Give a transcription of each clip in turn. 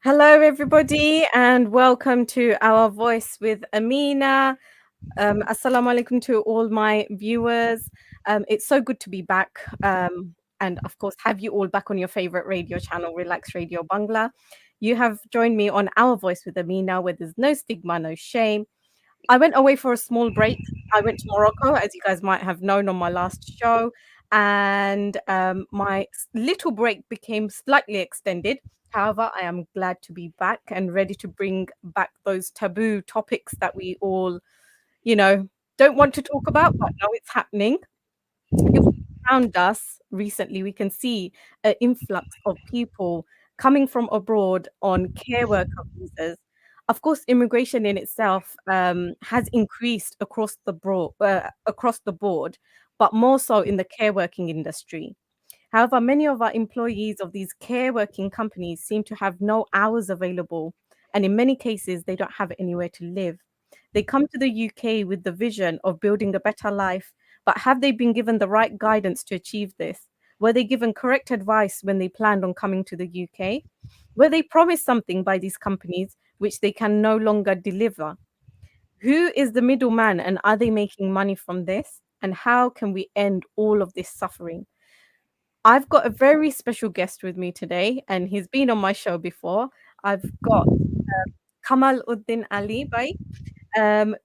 Hello, everybody, and welcome to Our Voice with Amina. Assalamu alaikum to all my viewers. It's so good to be back, and of course, have you all back on your favorite radio channel, Relax Radio Bangla. You have joined me on Our Voice with Amina, where there's no stigma, no shame. I went away for a small break. I went to Morocco, as you guys might have known on my last show, and my little break became slightly extended. However, I am glad to be back and ready to bring back those taboo topics that we all, don't want to talk about, but now it's happening. If we look around us recently, we can see an influx of people coming from abroad on care worker visas. Of course, immigration in itself has increased across the board, but more so in the care working industry. However, many of our employees of these care working companies seem to have no hours available, and in many cases, they don't have anywhere to live. They come to the UK with the vision of building a better life, but have they been given the right guidance to achieve this? Were they given correct advice when they planned on coming to the UK? Were they promised something by these companies which they can no longer deliver? Who is the middleman, and are they making money from this? And how can we end all of this suffering? I've got a very special guest with me today, and he's been on my show before. I've got Kamal Uddin Ali Bhai.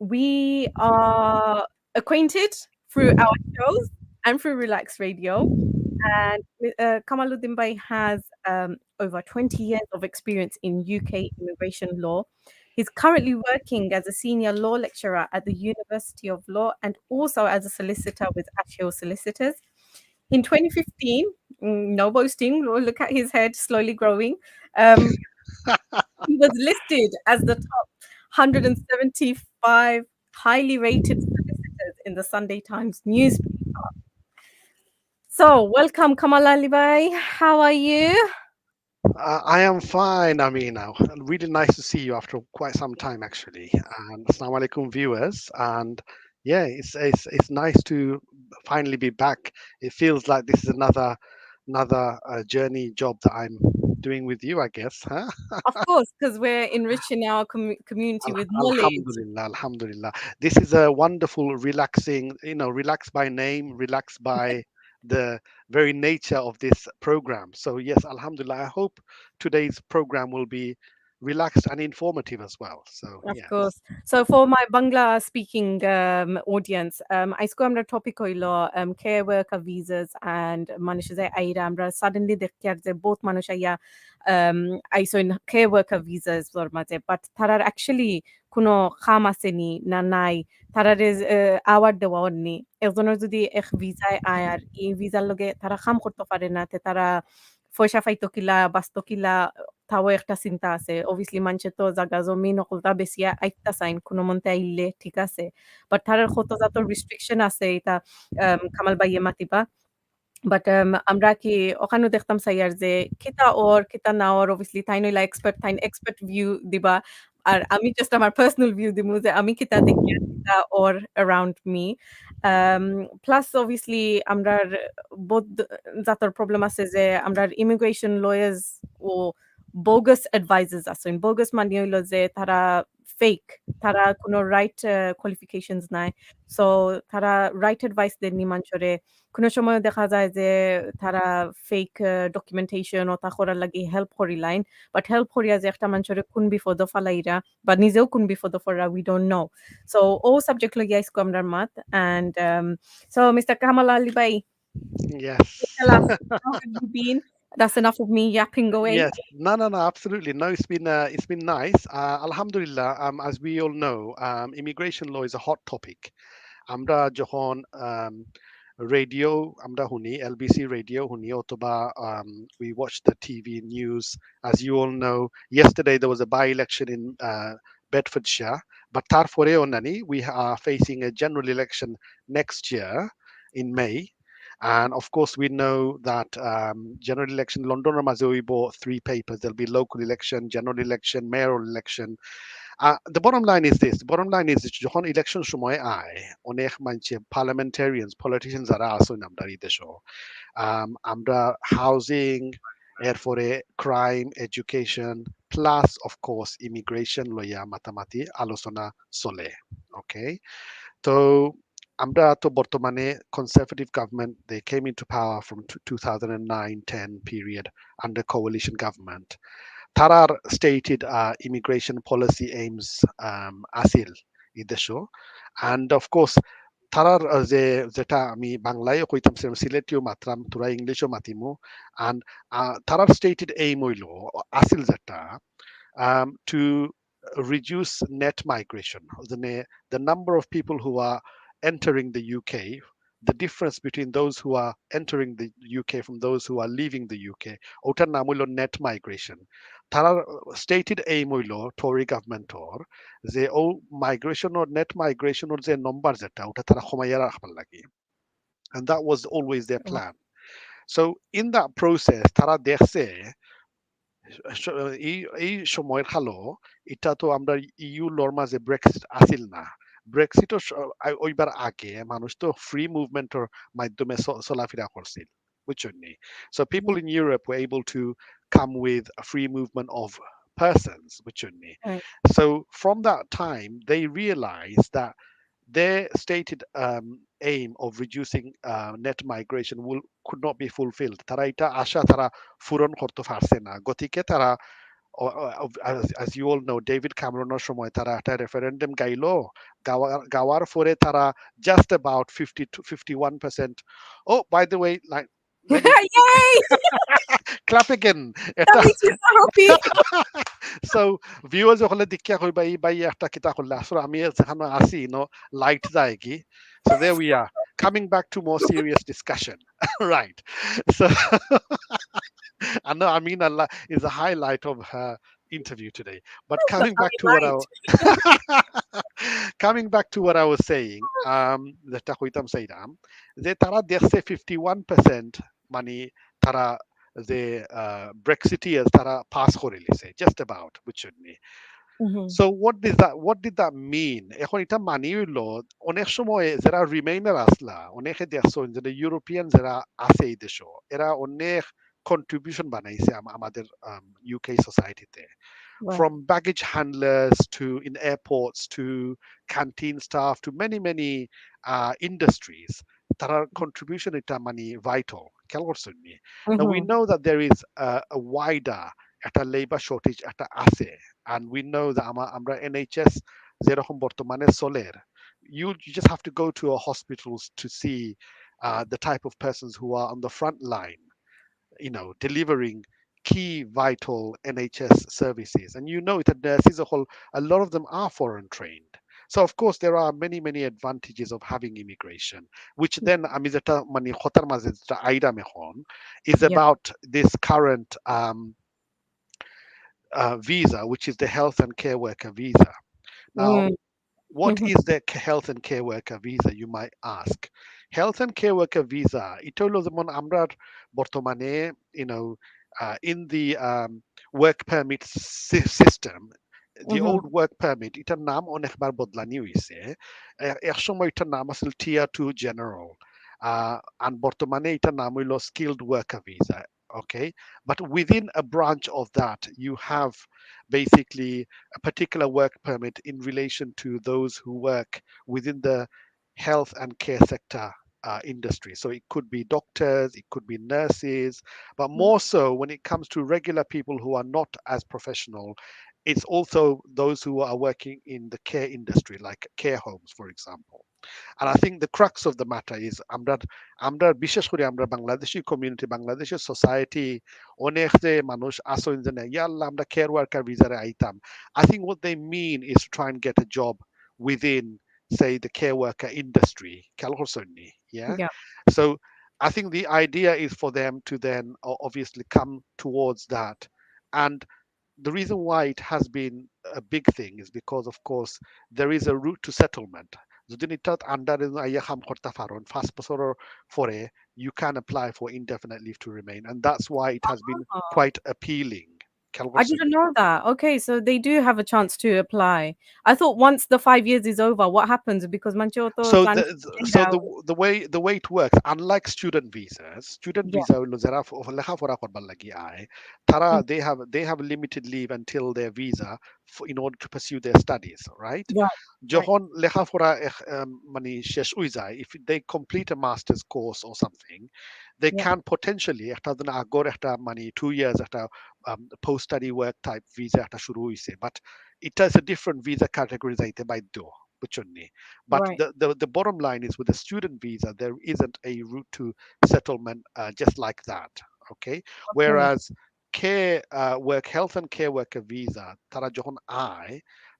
We are acquainted through our shows and through Relax Radio. And Kamaluddin Bhai has over 20 years of experience in UK immigration law. He's currently working as a senior law lecturer at the University of Law and also as a solicitor with Ashhill Solicitors. In 2015, no boasting, look at his head slowly growing. Um, he was listed as the top 175 highly rated solicitors in the Sunday Times newspaper. So, welcome, Kamal Ali Bhai. How are you? I am fine, Amina. Really nice to see you after quite some time, actually. And Assalamu alaikum, viewers. And yeah, it's nice to finally be back. It feels like this is another journey job that I'm doing with you, I guess, huh? Of course, because we're enriching our community with knowledge. Alhamdulillah, Alhamdulillah. This is a wonderful, relaxing, relaxed by name, relaxed by the very nature of this program. So, yes, Alhamdulillah. I hope today's program will be relaxed and informative as well. So, Of yes. course. So for my Bangla speaking audience, aizko amra topic hoilo care worker visas and মানুষে যে আইরা আমরা suddenly দেখতে আর যে both মানুষ আইয়া আইসো in care worker visas ওর মাঝে but তারার actually কোনো খাম আসেনি না নাই তারার আওয়ার দেওয়া নি একজনের যদি এক ভিসায় আয় আর এই ভিসার লগে তারা খাম করতে পারে না তে তারা পয়সা পাইতো কিলা বাঁচতো কিলা তাও একটা চিন্তা আছে। Obviously মানুষে তো জাগা জমি নকলতা বেচিয়া আইতা চাইন কোনোমতে আইলে ঠিক আছে। বাট তারার কত জাতর রিস্ট্রিকশন আছে এটা কামাল বাইয়ে মাতিবা। বাট আমরা কি ওখানেও দেখতাম চাই আর যে কিতা ওর কিতা না ওর obviously তাই নইলা এক্সপার্ট তাইন এক্সপার্ট ভিউ দিবা। আর আমি জাস্ট আমার পার্সোনাল ভিউ দিমু যে আমি কিতা দেখি আর কিতা ওর around me. প্লাস obviously আমরার বোথ জাতর প্রবলেম আছে যে আমরার ইমিগ্রেশন লয়ার্স ও bogus advisors আছেন। bogus মানে হইলো যে তারা ফেক। তারা কোনো রাইট কোয়ালিফিকেশনস নাই। সো তারা রাইট অ্যাডভাইস দেননি মানুষরে। কোনো সময় দেখা যায় যে তারা ফেক ডকুমেন্টেশন ওটা করার লাগি হেল্প করিলাইন। বাট হেল্প করিয়া যে একটা মানুষরে কোন বিপদে ফালাইরা বা নিজেও কোন বিপদে পড়রা we don't know. So all subject লইয়া আইজকে আমরার মাত and so Mr. Kamal Ali bhai, Yes. tell us how have you been? That's enough of me yapping away. Yes, no, no, no, absolutely. No, it's been nice. Alhamdulillah, as we all know, immigration law is a hot topic. আমরা যখন radio আমরা শুনি LBC radio শুনি অথবা we watch the TV news. As you all know, yesterday there was a by-election in Bedfordshire, but তারপরেও নানি we are facing a general election next year in May. And of course, we know that general election, London Ramazoibo, three papers. There'll be local election, general election, mayoral election. The bottom line is this. The bottom line is যখন election সময় আয় অনেক মানুষে parliamentarians, politicians যারা আছেন আমরা এই দেশে আমরা হাউজিং এরপরে crime education plus of course immigration লইয়া মাতামাতি আলোচনা চলে ওকে তো আমরা তো বর্তমানে conservative government they came into power from 2009-10 period under coalition government তারার stated immigration policy aims আছিল এই দেশও and of course তারার যে যেটা আমি বাংলায়ও কইতাম সিলেটিও মাত্রাম তোরা ইংলিশও মাতিমু and তারার stated aim হইল আছিল যেটা to reduce net migration. The number of people who are entering the UK, the difference between those who are entering the UK from those who are leaving the UK, ওটার নাম হইল net migration. তারা stated aim হইল Tory government ওর যে ও migration or net migration ওর যে নম্বর যেটা ওটা তারা কমাইয়া রাখবার লাগে. And that was always their Right. plan. So in that process, তারা দেখছে এই এই সময়ের খালো এটা তো আমরা ইউ লর মাঝে ব্রেক্সিট আসিল না ব্রেক্সিটও ওইবার আগে মানুষ তো ফ্রি মুভমেন্টের মাধ্যমে চলাফেরা করছিল বুঝছেন নি so people in Europe were able to come with a free movement of persons বুঝছেন নি Right. so from that time they realized that their stated aim of reducing net migration could not be fulfilled তারা এটা আশা তারা পূরণ করতে পারছে না গতিকে তারা as you all know David Cameroনের সময় তারা একটা রেফারেন্ডাম গাইলো গাওয়ার পরে তারা just about 50 to 51%. Oh, by the way, like let me Yay! clap again. That এটা makes me so happy. so viewers হলে দীক্ষা কইবা এই বাই একটা কিতা করলে আসলে আমি যেখানে আছি লাইট যায় কি so there we are coming back to more serious discussion right so I know Amina is a highlight of her interview today. But coming I back to what lied. coming back to what I was saying, যেটা কইতাম চাইলাম যে তারা দেখছে 51% মানে তারা যে ব্রেক্সিটিয়ার্স তারা পাস করে লিছে just about বুঝছেন নি Mhm. so what did that mean এখন এটা মানি হইলো অনেক সময় যারা রিমেইনার আসলা অনেকে দেখছো যে ইউরোপিয়ান যারা আছে এই দেশে এরা অনেক কন্ট্রিবিউশন বানাইছে আমাদের ইউকে সোসাইটিতে Right. from baggage handlers to in airports to canteen staff to many industries তার contribution এটা মানে vital খেয়াল করছেন নি? Now we Mhm. know that there is a wider একটা labor shortage একটা আছে and we know that আমরা NHS যেরকম বর্তমানে চলের you just have to go to a hospitals to see the type of persons who are on the front line delivering key vital NHS services. And you know that nurses, a lot of them are foreign trained. So of course there are many advantages of having immigration, which then আমি যেটা মানে কথার মাঝে যেটা আইরাম এখন is Yeah. about this current visa, which is the health and care worker visa. Now, Mm. what is the health and care worker visa, you might ask? Health and care worker visa, এটা হলো যেমন আমরা বর্তমানে, in the work permit system, the Mhm. old work permit, এটার নাম অনেকবার বদলানি হইছে। এক সময় এটার নাম আছিল tier 2 general, and বর্তমানে এটার নাম হইল skilled worker visa. Okay, but within a branch of that, you have basically a particular work permit in relation to those who work within the health and care sector industry. So it could be doctors, it could be nurses, but more so when it comes to regular people who are not as professional, it's also those who are working in the care industry, like care homes, for example. And I think the crux of the matter is আমরা বিশেষ করে আমরা Bangladeshi community বাংলাদেশের society অনেক যে মানুষ আসেন যে না ইয়াল্লা আমরা কেয়ার ওয়ার্কার ভিসারে আইতাম I think what they mean is to try and get a job within say the care worker industry খেয়াল করছেন নি? Yeah, Yeah. so I think the idea is for them to then obviously come towards that. And the reason why it has been a big thing is because, of course, there is a route to settlement. যদি নিটাত আন্ডারে আইয়া কাম করতে পারন 5 বছরের পরে you can apply for indefinite leave to remain, and that's why it has been Oh. quite appealing. খেয়াল I করছেন? didn't know that. Okay, so they do have a chance to apply. I thought once the 5 years is over, what happens? Because manche to So plan so out. the way it works, unlike student Yeah. visa হইলো যারা লেখাপড়া করবার লাগি আয়, তারা Mm, they have limited leave until their visa in order to pursue their studies, right? right, right, যখন লেখাপড়া মানে শেষ হয়ে যায়, if they complete a master's course or something, they yeah, can potentially একটা দিন আগর একটা মানে 2 years একটা post study work type visa একটা শুরু হইছে, but এটা is a different visa category যাইতে বাধ্য, বুঝছেন নি? But right. the bottom line is with a student visa, there isn't a route to settlement just like that. Okay. Okay, Whereas work health and care worker visa, tara যখন আয়,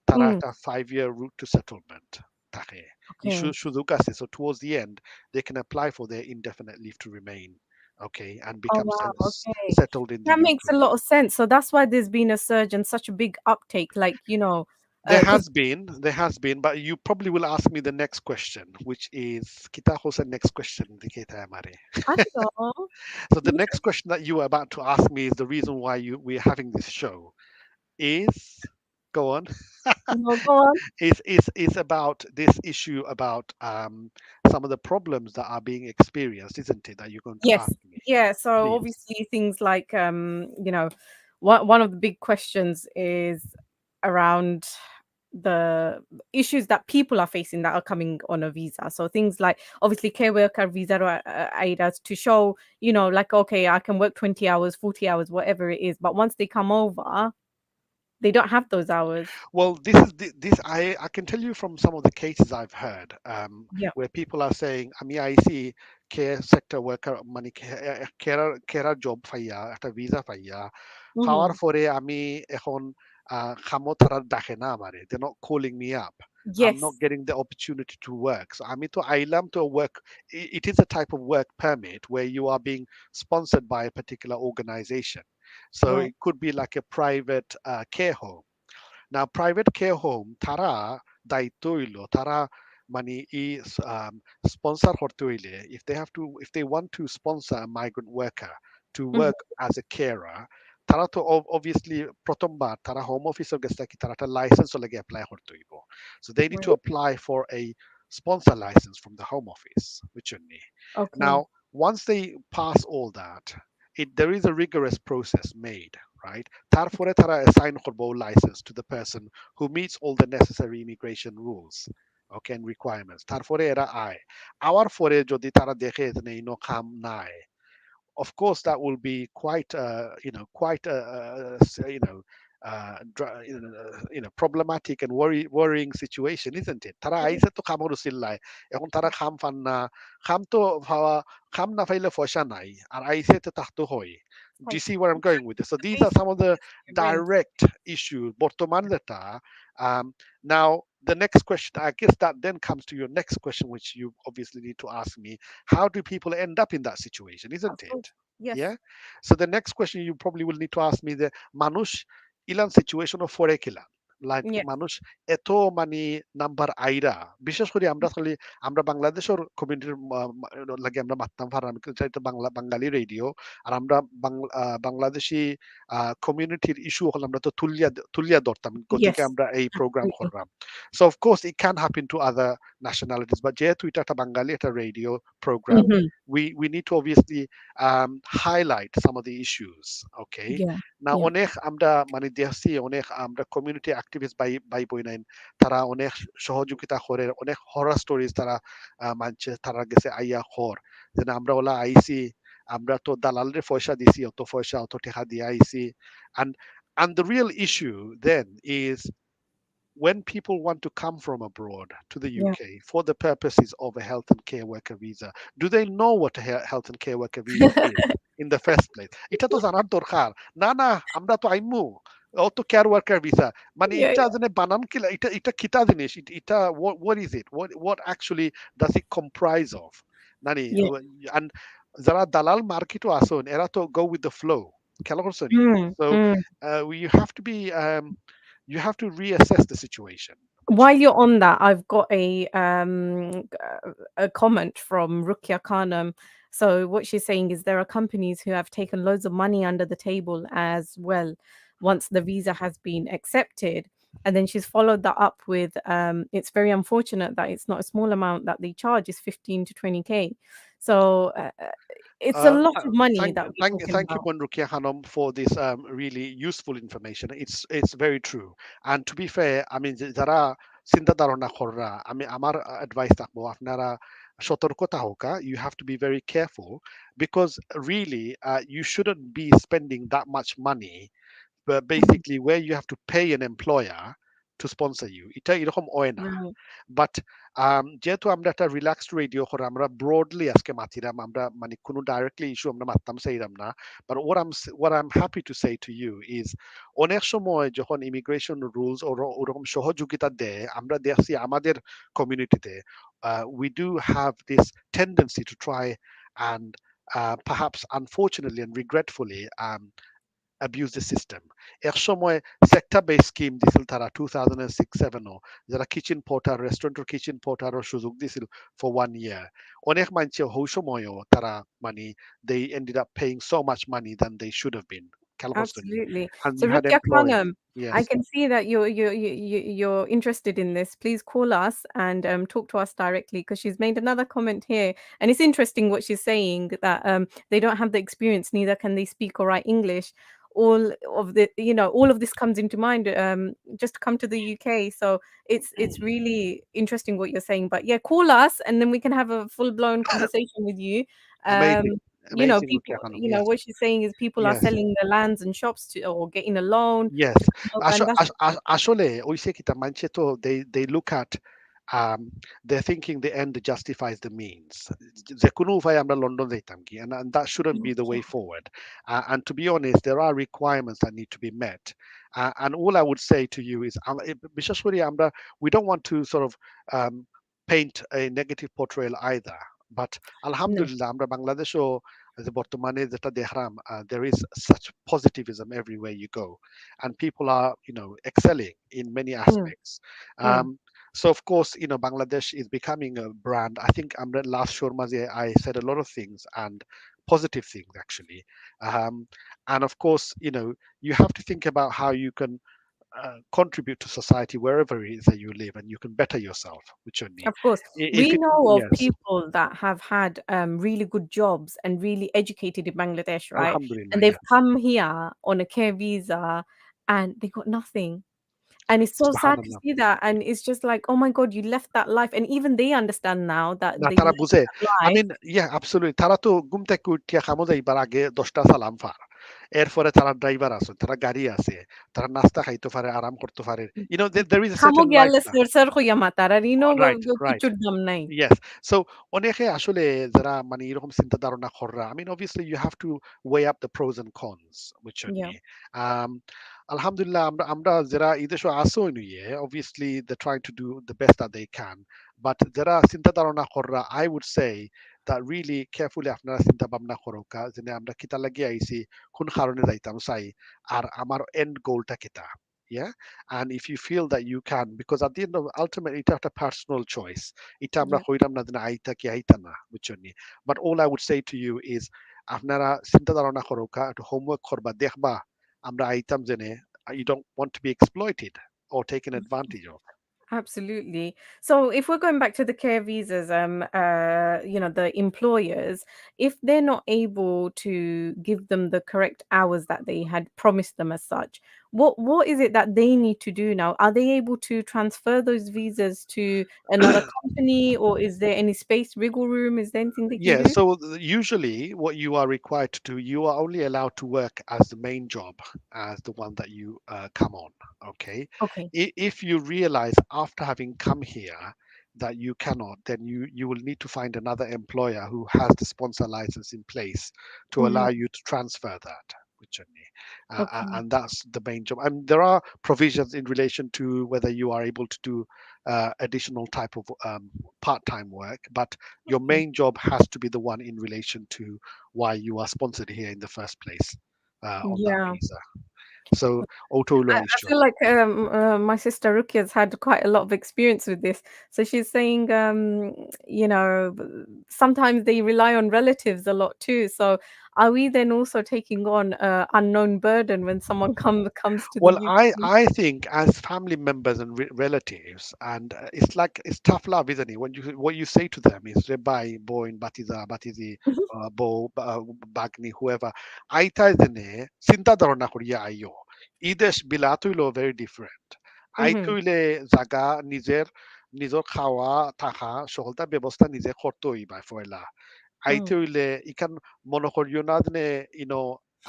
তারা mm, একটা 5 year route to settlement থাকে। okay. সুযোগ আছে। So towards the end, they can apply for their indefinite leave to remain. Okay, and Oh, become wow, okay. settled in the That makes UK. a lot of sense. So that's why there's been a surge and such a big uptake, like, because There has been, but you probably will ask me the next question, which is kita hosa next question diketa amare. I don't know. So the next question that you are about to ask me is the reason why we're having this show is go on No, go on. is about this issue about some of the problems that are being experienced, isn't it? That you're going to Yes. ask me, Yeah, so please. obviously things like, one of the big questions is around the issues that people are facing that are coming on a visa. So things like obviously care worker visa or AIDAs to show, like, okay, I can work 20 hours, 40 hours, whatever it is. But once they come over, they don't have those hours. Well, this is this I can tell you from some of the cases I've heard Yeah. where people are saying, I mean, I see care sector worker money carer job পাইয়া একটা visa পাইয়া পাওয়ার Hmm. পরে আমি এখন খামো তারা ডাকে না আমারে, they're not calling me up. I'm Yes. not getting the opportunity to work. So আমি তো আইলাম to work. It is a type of work permit where you are being sponsored by a particular organization. So Right. it could be like a private care home. Now, private care home, তারা দায়িত্ব হইলো, তারা মানে sponsor করতে হইলে, if they want to sponsor a migrant worker to Hmm. work as a carer, তারা তো obviously প্রথমবার তারা হোম অফিসের কাছে কি তারা একটা লাইসেন্স লাগে অ্যাপ্লাই করতে হইব। So they need Right. to apply for a sponsor license from the home office, which you need. Now, Okay. once they pass all that, there is a rigorous process made, right? তারপরে তারা assign করবো license to the person who meets all the necessary immigration rules, okay, and requirements. তারপরে এরা আয়। Hour পরে যদি তারা দেখে যে ইনো কাম নাই, of course that will be quite quite problematic and worrying situation, isn't it? তারা Yeah. আইসে তো খামর উচিল্লায়, এখন তারা খাম পান না, খাম তো পাওয়া, খাম না পাইলে পয়সা নাই, আর আইসে তো তাহতো হয়। Do you Like see where I'm going with this? So the these are basic some of the rent. direct issues বর্তমান যেটা um, now the next question, I guess that then comes to your next question, which you obviously need to ask me. How do people end up in that situation, isn't Of it? course. Yes. Yeah. So the next question you probably will need to ask me, the manush ilan situation of forekila, like Yeah. মানুষ এত মানে number আইরা, বিশেষ করে আমরা খালি আমরা বাংলাদেশের কমিউনিটির লাগে আমরা মাততাম পার, আমি চাইতো বাঙালি রেডিও, আর আমরা বাংলাদেশি কমিউনিটির ইস্যু হল আমরা তো তুলিয়া তুলিয়া ধরতাম গতিকে Yes. আমরা এই প্রোগ্রাম Absolutely. করলাম। So of course it can happen to other nationalities, but যেহেতু এটা একটা বাঙালি একটা radio program, Hmm. we need to obviously highlight some of the issues. Okay. Yeah. Now Yeah. অনেক আমরা মানে দেখছি অনেক আমরা কমিউনিটি অ্যাক্টিভিস্ট বাই বই নাই, তারা অনেক সহযোগিতা করে, অনেক হরার স্টোরিজ তারা মানছে, তারা গেছে আইয়া খর যে না আমরা ওলা আইসি, আমরা তো দালালরে পয়সা দিছি, অত পয়সা অত টাকা দিয়ে আইসি। and and the real issue then is when people want to come from abroad to the Yeah. UK for the purposes of a health and care worker visa, do they know what a health and care worker visa is in the first place? এটা তো জানার দরকার। না না আমরা তো আইমু অত care worker visa, মানে Yeah. এটা জানে বানান কি, এটা এটা কিতা জিনিস, এটা what is it, what actually does it comprise of, নানি Yeah. and যারা দালাল মার্কেটও আসুন এরা তো go with the flow, খেয়াল করছো নি? Mm, So mm. you have to be you have to reassess the situation. While বুঝছেন? you're on that, I've got a comment from Rukia Khanum. So what she's saying is there are companies who have taken loads of money under the table as well once the visa has been accepted. And then she's followed that up with, it's very unfortunate that it's not a small amount that they charge, is 15 to 20K. So it's a lot of money that we're talking Thank you, about. Monrukia Hanum, for this really useful information. It's very true. And to be fair, I mean, যারা চিন্তা ধারণা কররা, আমি আমার advice থাকবো আপনারা সতর্কতা হোকা. You have to be very careful because really you shouldn't be spending that much money but Mhm. basically where you have to pay an employer to sponsor you. এটা এরকম হয় না। Right. বাট যেহেতু আমরা একটা রিল্যাক্সড রেডিও করে আমরা broadly আজকে মাতিরাম আমরা মানে কোনো ডাইরেক্টলি ইস্যু আমরা মারতাম সেইরাম না but what I'm happy to say to you is অনেক সময় যখন ইমিগ্রেশন রুলস ওরকম সহযোগিতা দেয় আমরা দেখছি আমাদের কমিউনিটিতে we do have this tendency to try and perhaps unfortunately and regretfully abuse the system. একসময় সেক্টর বেস স্কিম দিছিল তারা 2006-7 যারা কিচেন পোর্টার রেস্টুরেন্টের কিচেন পোর্টারও সুযোগ দিছিল for 1 year অনেক মানুষ ওই সময়ও তারা মানে they ended up paying so much money than they should have been খেয়াল করছেন নি? Absolutely. And So you had Rukia employers. Khanum, Yes. I can see that you're interested in this. Please call us and talk to us directly, because she's made another comment here, and it's interesting what she's saying, that they don't have the experience, neither can they speak or write English. All of the, all of this comes into mind, just to come to the UK. So it's really interesting what you're saying. But yeah, call us and then we can have a full blown conversation with you. Amazing. Um, Amazing, Rukia people, Hanum. Yes. what she's saying is people are Yes. selling their lands and shops to, or getting a loan Yes. to come over, and that's আসলে ওইসে কিতা মানছে তো they look at um, they're thinking the end justifies the means. যে কোনো উপায়ে আমরা London যাইতাম কি and that shouldn't be the way yeah, forward. And to be honest, there are requirements that need to be met. And all I would say to you is বিশেষ করে আমরা we don't want to sort of um, paint a negative portrayal either. But no, alhamdulillah আমরা বাংলাদেশও যে বর্তমানে যেটা দেখলাম there is such positivism everywhere you go and people are excelling in many mm, aspects. mm, So of course Bangladesh is becoming a brand. I think last Shormazi I said a lot of things and positive things actually. um, and of course you have to think about how you can contribute to society wherever it is that you live and you can better yourself which only of course. if We it know of yes. people that have had really good jobs and really educated in Bangladesh, right? Alhamdulillah, And they've yes. come here on a care visa and they got nothing. And it's so sad to Subhanallah. see that. And it's just like, oh my God, you left that life. And even they understand now that না they তারা left বুঝে that I life. mean yeah absolutely তারা তো ঘুম থেকে উঠিয়া খামো যাইবার আগে 10টা সালাম ফার এরপরে তারা ড্রাইভার আছে তারা গাড়ি আছে তারা নাস্তা খাইতে পারে আরাম করতে পারে there is a Kamo certain gyal lifestyle. sir sir kuya matarar, Right, right. kichur dam nai. Yes. So অনেকে আসলে যারা মানে এরকম চিন্তা ধারণা কররা I mean obviously you have to weigh up the pros and cons বুঝছেন Yeah. নি um alhamdulillah আমরা যারা এই দেশে আসো নিয়ে obviously they're trying to do the best that they can but যারা চিন্তা ধারণা কররা I would say that really carefully আপনারা চিন্তা ভাবনা করো যে আমরা কিতা লাগি আইছি কোন কারণে যাইতাম চাই আর আমার end goalটা কিতা. Yeah, and if you feel that you can because at the end of ultimately it's a personal choice এটা আমরা Yeah. হইলাম না যে আইতা কি আইতা না বুঝছেন নি but all I would say to you is আপনারা চিন্তা ধারণা করো একটু হোমওয়ার্ক করবা দেখবা আমরা আইতাম জেনে you don't want to be exploited or taken advantage of. Absolutely. So if we're going back to the care visas, the employers, if they're not able to give them the correct hours that they had promised them as such, what is it that they need to do now? Are they able to transfer those visas to another company, or is there any space, wiggle room? Is there anything they can Yeah, do? so usually what you are required to do, you are only allowed to work as the main job, as the one that you come on. Okay. Okay. If you realize after having come here that you cannot, then you will need to find another employer who has the sponsor license in place to Hmm. allow you to transfer that. Which Okay. and that's the main job. And there are provisions in relation to whether you are able to do additional type of part-time work, but your Okay. main job has to be the one in relation to why you are sponsored here in the first place on that Yeah. visa. So auto I loan. feel like my sister Rukia's had quite a lot of experience with this. So she's saying, sometimes they rely on relatives a lot too. So are we then also taking on a unknown burden when someone comes to the Well, UK? I think as family members and relatives, and it's like it's tough love, isn't it? When you what you say to them is Rebai, Boin, Batiza, Batizi, Bo, Bagni, whoever. Aita isn't Sinta Darona Korea Ayo. Idesh Bilatuilo very different. Mhm, Aituile Zaga, Nizer, Nizor Kawa, Taha, Sholta Bebosta, Nizer Hortoi by Foila. mm. Aite হইলে ইখান মনে করিও না যে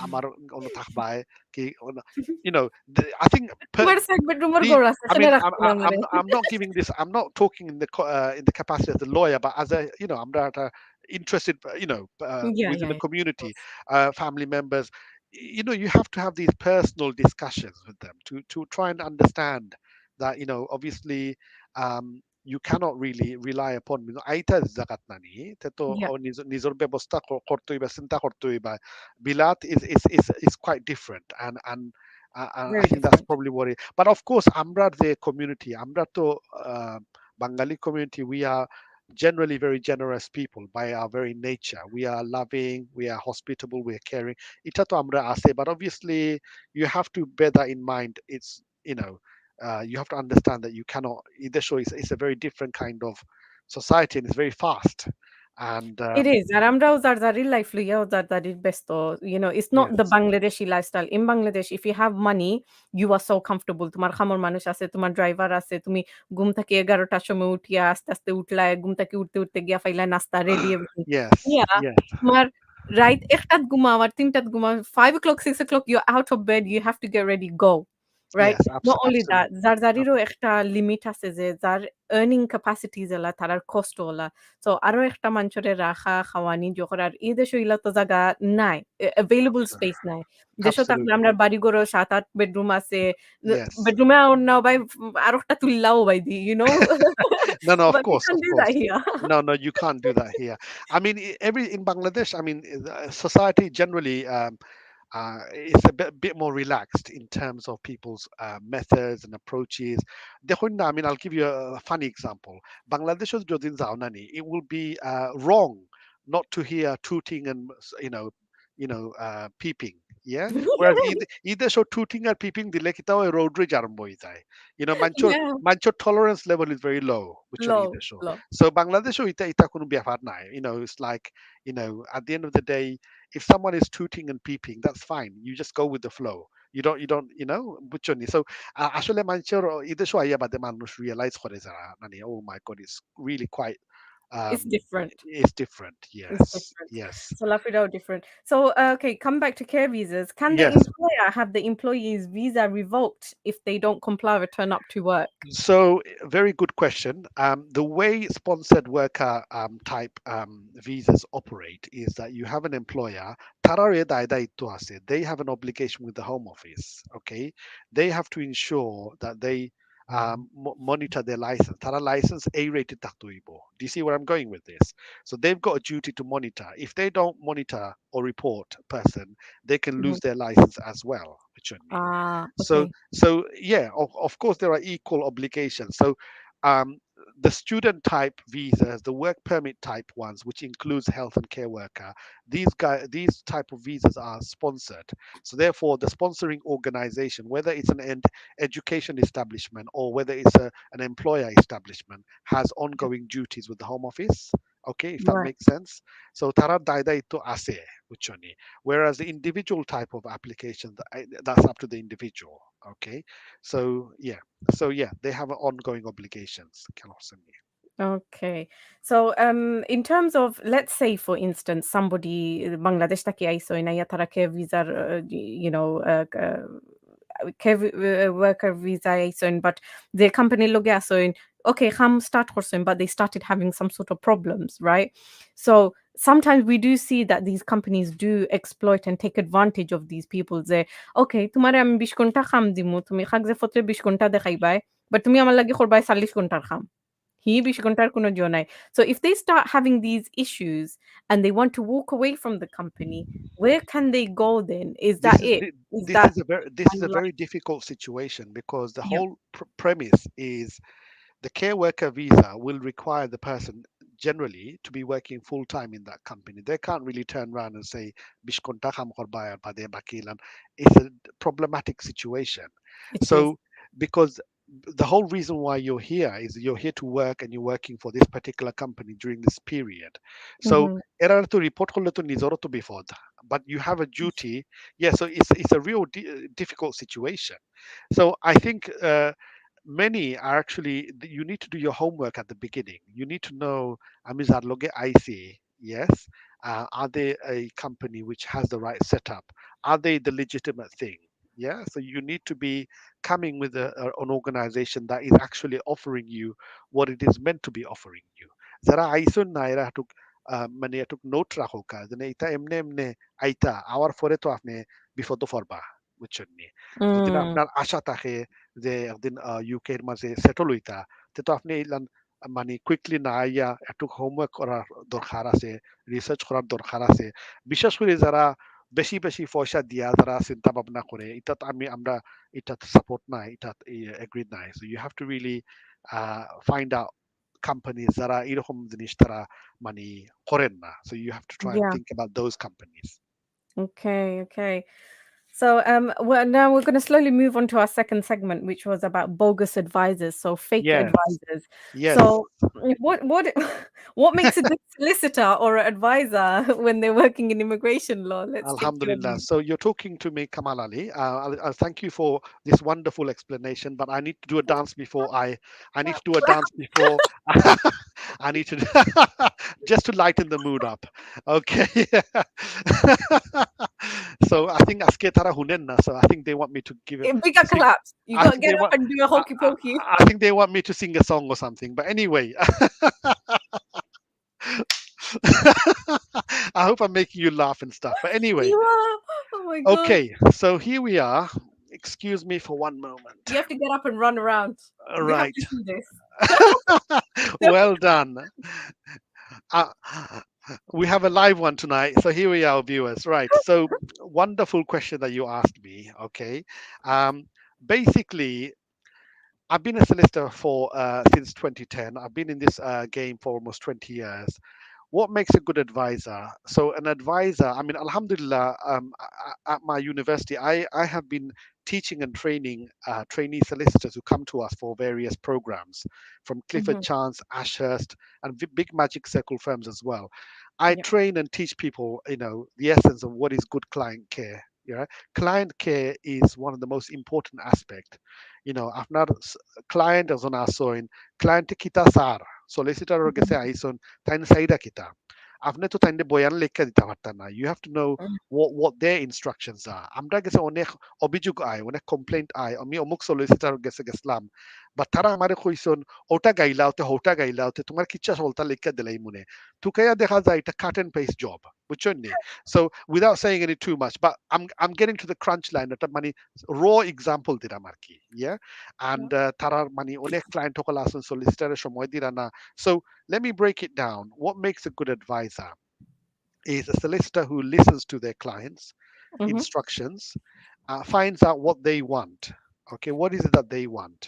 আমার ono থাকবায় কি you know I think তোমার side বেডরুমের the ঘর আছে, I এখানে mean রাখতো না আমারে। I'm not giving this I'm not talking in the capacity as a lawyer but as a I'm not interested Yeah, within yeah, the yeah, of community course. family members you have to have these personal discussions with them to try and understand that obviously you cannot really rely upon আইতা জাগাত নানি তে তো Yeah, নিজের ব্যবস্থা করতে হইবা চিন্তা করতে হইবা বিলাত is quite different and I very think that's different. probably what it but of course আমরা the community আমরা তো Bengali community we are generally very generous people by our very nature we are loving we are hospitable we are caring এটা তো আমরা আছে but obviously you have to bear that in mind it's you have to understand that you cannot either show it's a very different kind of society and it's very fast and It is, আর আমরাও যার যারির life লইয়াও যার যারির ব্যস্ত। It's not the yes Bangladeshi lifestyle. In Bangladesh, if you have money, you are so comfortable. তোমার খামর মানুষ আছে, তোমার driver আছে। তুমি ঘুম থেকে ১১ টার সময় উঠিয়া আস্তে, আস্তে উঠলায়, ঘুম থেকে উঠতে, উঠতে গিয়া ফাইলা নাস্তা রেডি এভরিথিং। yes ইয়া yes তোমার রাইত ১ টাত ঘুমাও আর ৩ টাত ঘুমাও। 5 o'clock, 6 o'clock you're out of bed, you have to get ready, go. Right? yes Not only that, absolutely যার যারিরও একটা লিমিট আছে যে যার earning capacities এলা তারার কষ্ট ওলা। সো আরো একটা মানুষরে রাখা, খাওয়ানি জোগাড় আর এই দেশে ইলা তো জাগা নাই। available absolutely space নাই। দেশে থাকলে absolutely আমরা বাড়িঘরও ৭-৮ বেডরুম আছে। yes বেডরুমে নাও ভাই আরেকটা তুল্লাও ভাই দি, no no of But we course can't of do that course here. no you can't do that here I mean every in Bangladesh I mean society generally it's a bit more relaxed in terms of people's methods and approaches. দেখুন না, I mean, I'll give you a funny example. Bangladesh's Jodin Zaunani, it will be wrong not to hear tooting and peeping. Yeah. Whereas either show tooting or peeping, the lekita road rage armboitai. Yeah, Mancho tolerance level is very low, which on either low, show. low. So Bangladesh ita kunu biafar nai. It's like at the end of the day, if someone is tooting and peeping, that's fine. You just go with the flow. বুঝছনি so আসলে মানুষের ঈদের সময় বাদে মানুষ realise করে যারা মানে oh my god it's really quite um It's different. it's different It's yes different. yes So laugh it out different. So, okay, come back to care visas. Can the yes employer have the employee's visa revoked if they don't comply or turn up to work? So, very good question. The way sponsored worker type visas operate is that you have an employer, tarare daito ase, they have an obligation with the Home Office. Okay, they have to ensure that they monitor their license. Tara license A-rated taktuibo. Do you see where I'm going with this? So they've got a duty to monitor. If they don't monitor or report a person, they can Mhm. lose their license as well. Which Ah, so okay. so yeah, of course there are equal obligations. So um, the student type visas, the work permit type ones, which includes health and care worker, these type of visas are sponsored. So therefore, the sponsoring organization, whether it's an education establishment or whether it's an employer establishment, has Yeah. ongoing duties with the Home Office. Okay, if that Right. makes sense. So tara daida ito ase, whichoni. Whereas the individual type of application, that's up to the individual. Okay, so yeah, they have ongoing obligations. Kalosani. Okay. So, in terms of, let's say, for instance, somebody Bangladesh taki aiso inaya tara care visa, worker visa aiso, but the company loge aso in, okay, ham start horsen, but they started having some sort of problems, right? So sometimes we do see that these companies do exploit and take advantage of these people. They, okay, তোমারে আমি 20 ঘন্টা খাম দিমু, তুমি খাগজে ফত্রে 20 ঘন্টা দেখাইবাই, but তুমি আমার লাগি করবাই 40 ঘন্টার খাম। হি ২০ ঘন্টার কোনো জো নাই। So if they start having these issues and they want to walk away from the company, where can they go then? Is that This is it? Is this that is a kind of very like, difficult situation because the yeah, whole premise is the care worker visa will require the person. generally to be working full time in that company. They can't really turn around and say, "Bishkonta kham korba ar bade bakilan." It's a problematic situation. It is. So, because the whole reason why you're here is you're here to work and you're working for this particular company during this period. So, Mhm. Error তো report করলে তো নিজেরও তো বিপদ, but you have a duty. Yeah, so it's a real difficult situation. So I think many are actually you need to do your homework at the beginning. You need to know Amizar Loge IC, yes. Are they a company which has the right setup? Are they the legitimate thing? Yeah. So you need to be coming with an organization that is actually offering you what it is meant to be offering you. Zara আইসুন না এরা একটু মানে একটু note রাখো কাজ এটা এমনি এমনি আইতা আওয়ার পরে তো আপনি বিপদ পড়বা বুঝছেন নি যদি না Mm. আপনার আশা থাকে যে একদিন ইউকে এর মাঝে সেটল হইতা তে তো আপনি এইলান মানে কুইকলি না আইয়া একটু হোমওয়ার্ক করার দরকার আছে রিসার্চ করার দরকার আছে বিশেষ করে যারা বেশি বেশি পয়সা দিয়া যারা চিন্তা ভাবনা করে এটা তো আমরা এটা সাপোর্ট নাই এটা এগ্রি নাই so you have to really find out companies যারা এরকম জিনিস তারা মানে করেন না so you have to try and Yeah. Think about those companies Okay, okay. So, well, now we're going to slowly move on to our second segment, which was about bogus advisors, so fake yes advisors. yes So, what what makes a good solicitor or advisor when they're working in immigration law? Let's take your Alhamdulillah. lead. So you're talking to me, Kamal Ali. I'll thank you for this wonderful explanation. But I need to do a dance before I need to do a dance before I need to just to lighten the mood up. Okay. So I think aske tara hunen na. So I think they want me to give it. Bigger Sing. collapse. You I got to think get they up want. and do a I, hokey I, pokey. I think they want me to sing a song or something. But anyway, I hope I'm making you laugh and stuff. But anyway, You are. Oh my god. okay, so here we are. Excuse me for one moment. You have to get up and run around. All We have right. to see this. Well done. Uh, we have a live one tonight. So here we are, viewers. Right. So wonderful question that you asked me. Okay. Um, basically, I've been a solicitor for since 2010. I've been in this game for almost 20 years. What makes a good advisor? So an advisor, I mean, Alhamdulillah, at my university, I have been teaching and training trainee solicitors who come to us for various programs from Clifford Mhm. Chance, Ashurst, and big magic circle firms as well. I Yeah. train and teach people, the essence of what is good client care. Yeah, client care is one of the most important aspect. After client as on our soin, client kita sar, solicitor gese Mhm. aison, tain saida kita. আপনি তো তাইলে বয়ান লেখা দিতে পারতেন না you have to know Mm. what their instructions are আমরা গেছে অনেক অভিযোগ আয় অনেক কমপ্লেন্ট আয় আমি অমুক সলিসিটার গেছে গেছিলাম বা তারা আমারে কইছন ওটা গাইলাওতে তোমার কিচ্ছা সলতা লেখা দিলাই মনে তুকাইয়া দেখা যায় এটা কাট এন্ড পেস্ট জব বুঝছেন নি so without saying any too much but I'm getting to the crunch line এটা মানে raw example দিলাম আর কি yeah Yeah. and তারার মানে অনেক ক্লায়েন্ট সকল আছেন সলিসিটারের সময় দিরা না so let me break it down. What makes a good advisor is a solicitor who listens to their clients' Mhm. instructions, finds out what they want. Okay, what is it that they want?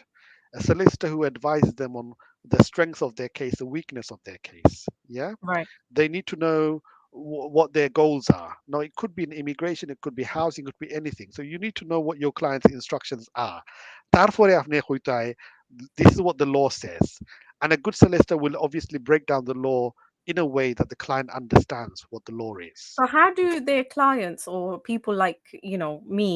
A solicitor who advises them on the strength of their case, the weakness of their case. Yeah, Right. they need to know what their goals are. Now, it could be in immigration, it could be housing, it could be anything. So you need to know what your client's instructions are. তারপরে আপনি হইতায়, this is what the law says. And a good solicitor will obviously break down the law in a way that the client understands what the law is. So how do their clients or people like, me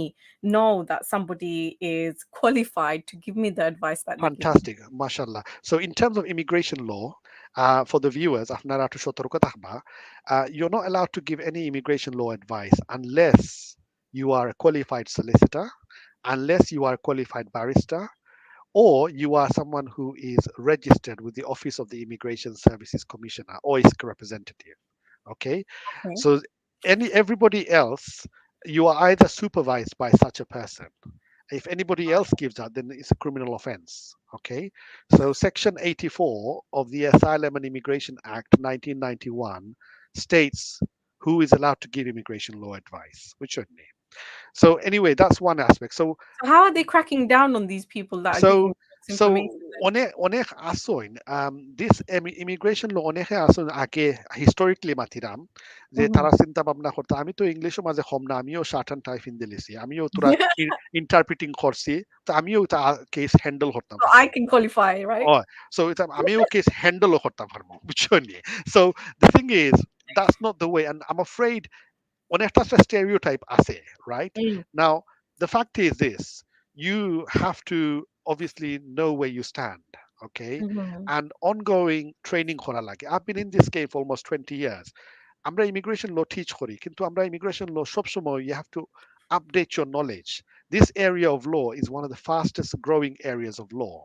know that somebody is qualified to give me the advice that they give me? Fantastic, mashallah. So, in terms of immigration law, for the viewers, আপনারা একটু সতর্ক থাকবা, you're not allowed to give any immigration law advice unless you are a qualified solicitor, unless you are a qualified barrister, or you are someone who is registered with the Office of the Immigration Services Commissioner or its representative. Okay, Okay. so everybody else, you are either supervised by such a person. If anybody else gives out, then it's a criminal offense. Okay, so Section 84 of the Asylum and Immigration Act 1991 states who is allowed to give immigration law advice, which shouldn't be. So anyway, that's one aspect. So So how are they cracking down on these people that are so giving So information then. অনেক আসইন this immigration law অনেকে আসইন আগে historically মাতিরাম যে Mhm. তারা চিন্তা ভাবনা করতো আমি তো ইংলিশও মাঝে কম না আমিও শার্ট এন্ড টাই ফিন দিলিছি আমিও তোরা ইন্টারপ্রিটিং করছি তো আমিও তা কেস হ্যান্ডেল করতাম So I পারবো can qualify, right? Oh, so it's আমিও কেস হ্যান্ডেলও করতাম পারবো বুঝছো নি so the thing is that's not the way and I'm afraid অনেকটা একটা stereotype আছে, right? Mm. Now, the fact is this, you have to obviously know where you stand, okay? Mhm. And ongoing training করা লাগে. I've been in this game for almost 20 years. আমরা immigration ল teach করি কিন্তু আমরা immigration ল সবসময় you have to update your knowledge. This area of law is one of the fastest growing areas of law,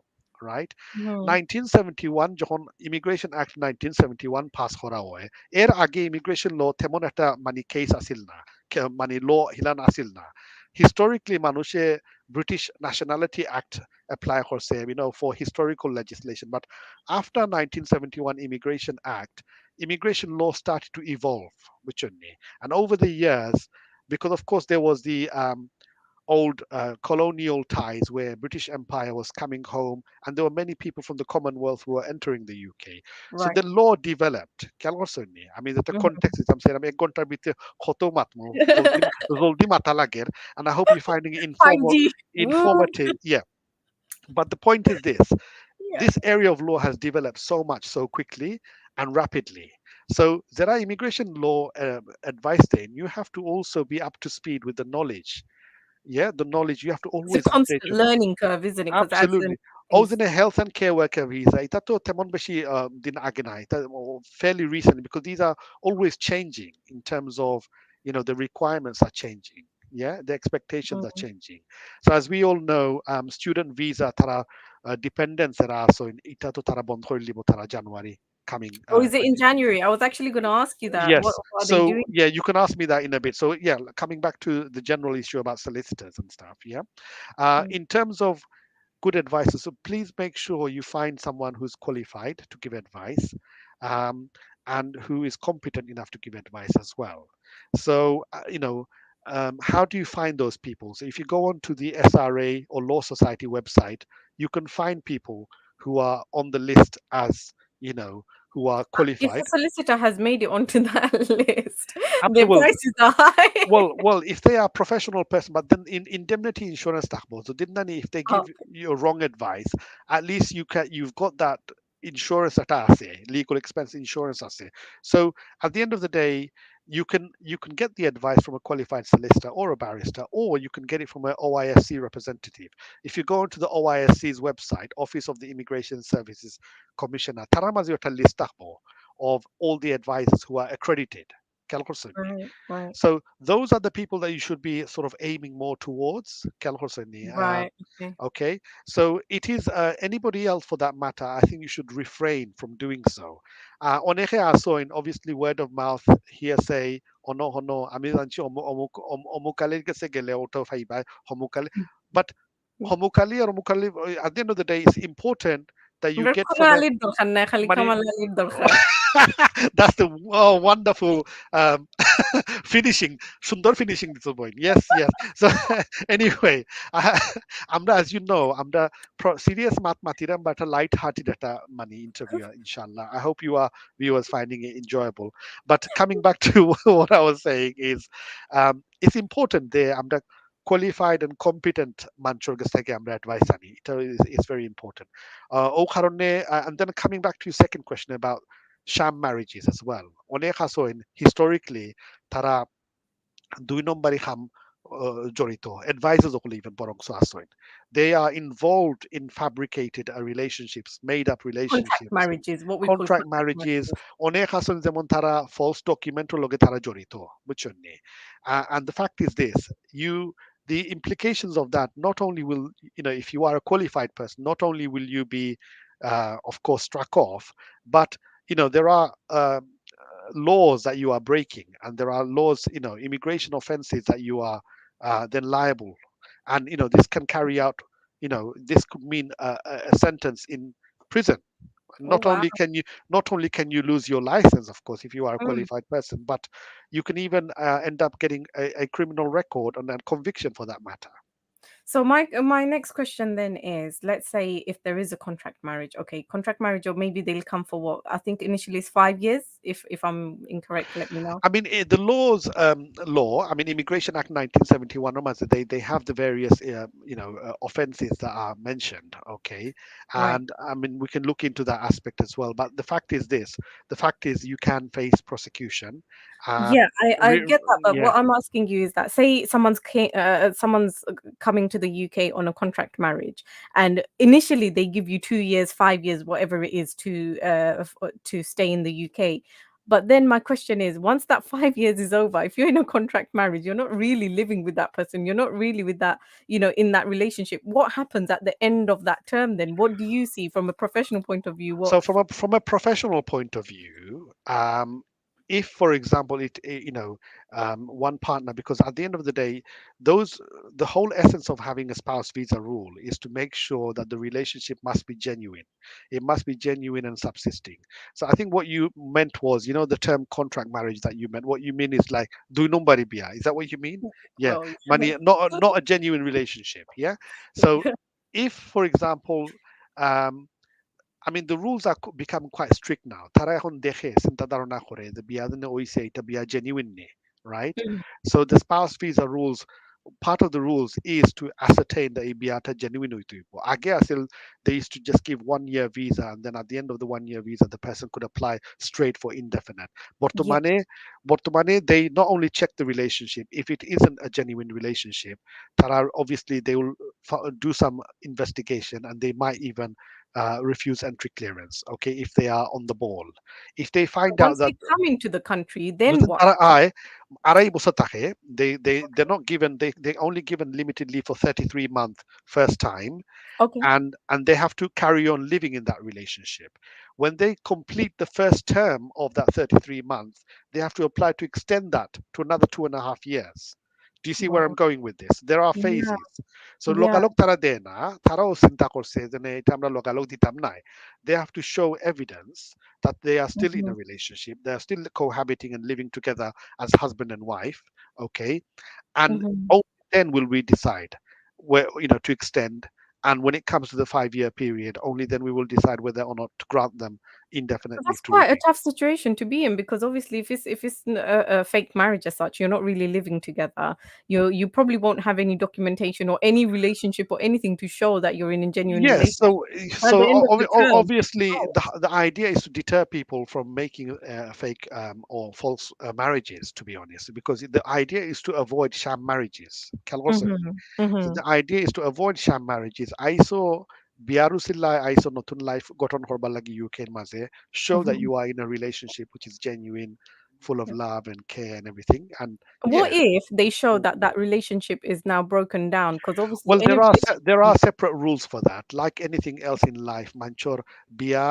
right? Mhm. 1971 যখন immigration act 1971 pass করা হয় এর আগে ইমিগ্রেশন ল তেমন একটা মানে কেস আসিল না মানে ল হিলান আসিল না হিস্টোরিক্যালি মানুষে ব্রিটিশ ন্যাশনালিটি অ্যাক্ট অ্যাপ্লাই করছে for historical legislation but after 1971 immigration act immigration law started to evolve বুঝছেন and over the years because of course there was the old colonial ties where British Empire was coming home, and there were many people from the Commonwealth who were entering the UK. So Right. the law developed. I mean, the Mhm. context is I'm saying I'm এক ঘন্টার ভিতরে কত মাতমু জলদি মাথা লাগের, and I hope you're finding it 5G. Woo. informative. Yeah, but the point is this: Yeah. this area of law has developed so much so quickly and rapidly. So there are immigration law advice. Then you have to also be up to speed with the knowledge, yeah, the knowledge you have to It's a always update constant your learning curve, isn't it? Because as an absolutely. is Also, a health and care worker visa, এটা তো তেমন বেশি দিন আগে না, এটা fairly recent because these are always changing in terms of, the requirements are changing. Yeah, the expectations are mm. changing. So as we all know, student visa তারা dependents এরা আছে এটা তো তারা বন্ধ করে দিব তারা January coming Oh, is it in 20. January? I was actually going to ask you that. Yes. What are they So doing? yeah, you can ask me that in a bit. So yeah, coming back to the general issue about solicitors and stuff. Yeah. Mm. In terms of good advice, so please make sure you find someone who's qualified to give advice, um, and who is competent enough to give advice as well. So how do you find those people? So if you go onto the SRA or Law Society website, you can find people who are on the list as who are If a qualified. solicitor has made it onto that list, their Absolutely. prices are high. Well, if they are professional person, but then in indemnity insurance taqbo, so didn't if they Oh, give you wrong advice, at least you've got that insurance at ase, legal expense insurance ase. So at the end of the day, you can get the advice from a qualified solicitor or a barrister, or you can get it from an OISC representative. If you go onto the OISC's website, Office of the Immigration Services Commissioner, taramazio list taqbo of all the advisors who are accredited. Calculason. right, right, So those are the people that you should be sort of aiming more towards. Kalhosani. right. Okay. Okay, so it is anybody else for that matter. I think you should refrain from doing so. Onehe asoin, obviously word of mouth, hearsay, ono hono, আমি জানছি অমুকালের কাছে গেলে ওটা ফাইবা homukali, but homukali or omukali at the end of the day it's important that you আমরার get কোনো from a আলীর দরকার নাই, খালি money. কামাল আলীর দরকার। That's the wonderful finishing, Sundar finishing this point. Yes, yes. So anyway, আমরা as you know, আমরা serious mathematiram but a light-hearted data money interviewer, inshallah. I hope you are viewers finding it enjoyable. But coming back to what I was saying is, it's important there. আমরা qualified and competent মানুষের কাছ থেকে আমরা advice আনি। এটা is very important. ও কারণে, and then coming back to your second question about sham marriages as well. অনেক আছে historically তারা দুই নম্বরই খাম জড়িত advisors সকলে even বরংস আছে they are involved in fabricated relationships, made up Contract relationships, marriages, what we call contract contract marriages. marriages. অনেক আছেন যেমন তারা false document লগে তারা জড়িত বুঝছেন নি? And the fact is this, the implications of that, not only will, if you are a qualified person, not only will you be of course struck off, but there are laws that you are breaking, and there are laws, immigration offenses that you are then liable, and this can carry out, this could mean a sentence in prison. Oh, Not wow. only can you not only can you lose your license, of course, if you are a Mm. qualified person, but you can even end up getting a criminal record and a conviction for that matter. So my next question then is, let's say if there is a contract marriage, okay, contract marriage, or maybe they'll come for what I think initially is 5 years. If I'm incorrect, let me know. I mean, the law. I mean, Immigration Act 1971. They have the various offences that are mentioned. Okay, Right. and I mean we can look into that aspect as well. But the fact is this: the fact is you can face prosecution. Yeah, Um, I re- get that, but yeah. what I'm asking you is that say someone's coming to the UK on a contract marriage, and initially they give you 2 years, 5 years, whatever it is, to stay in the UK. But then my question is, once that 5 years is over, if you're in a contract marriage, you're not really living with that person. You're not really with that, in that relationship. What happens at the end of that term then? What do you see from a professional point of view? What? So from a professional point of view, if for example one partner, because at the end of the day, those the whole essence of having a spouse visa rule is to make sure that the relationship must be genuine. It must be genuine and subsisting. So I think what you meant was, the term contract marriage that you meant. What you mean is like dunumbari biya. Is that what you mean? Yeah, Well, money, not a genuine relationship. Yeah. So if for example, um, I mean, the rules are become quite strict now. Tara এখন দেখে চিন্তা ধারণা করে যে বিয়া দিনে ওইছে এটা বিয়া genuine নে, right? So the spouse visa rules, part of the rules is to ascertain the Biate genuine হইতে হইব। আগে আসলে they used to just give 1 year visa, and then at the end of the 1 year visa the person could apply straight for indefinite. yeah. বর্তমানে they not only check the relationship, if it isn't a genuine relationship, তারা obviously they will do some investigation, and they might even refuse entry clearance, okay, if they are on the ball. If they find out Once that they come into the country, then within what? RI, aray basa take, they're not given, they only given limited leave for 33 month first time, Okay. and they have to carry on living in that relationship. When they complete the first term of that 33 months, they have to apply to extend that to another 2.5 years. Do you see where I'm Wow. going with this? There are Yeah. phases. So Yeah. lokalok tara dena, taraও চিন্তা করছে যে না, এটা আমরা লোকালক দিতাম নাই. They have to show evidence that they are still in Mhm. a relationship. They are still cohabiting and living together as husband and wife. Okay, and Mhm. only then will we decide where, to extend. And when it comes to the 5 year period, only then we will decide whether or not to grant them indefinite So leave that's to quite a remain. tough situation to be in because obviously if it's a fake marriage as such, you're not really living together. You probably won't have any documentation or any relationship or anything to show that you're in a genuine Yes, relationship. At the end of the term, obviously oh, the idea is to deter people from making fake or false marriages. To be honest, because the idea is to avoid sham marriages. mhm, So mhm, the idea is to avoid sham marriages. ISO biarusilla ISO notun life goton horbar lagi UK maze show that mhm. you are in a relationship which is genuine, full of love and care and everything. And What yeah. if they show that that relationship is now broken down? Because obviously Well, any relationship. there are separate rules for that. Like anything else in life, manchor বিয়া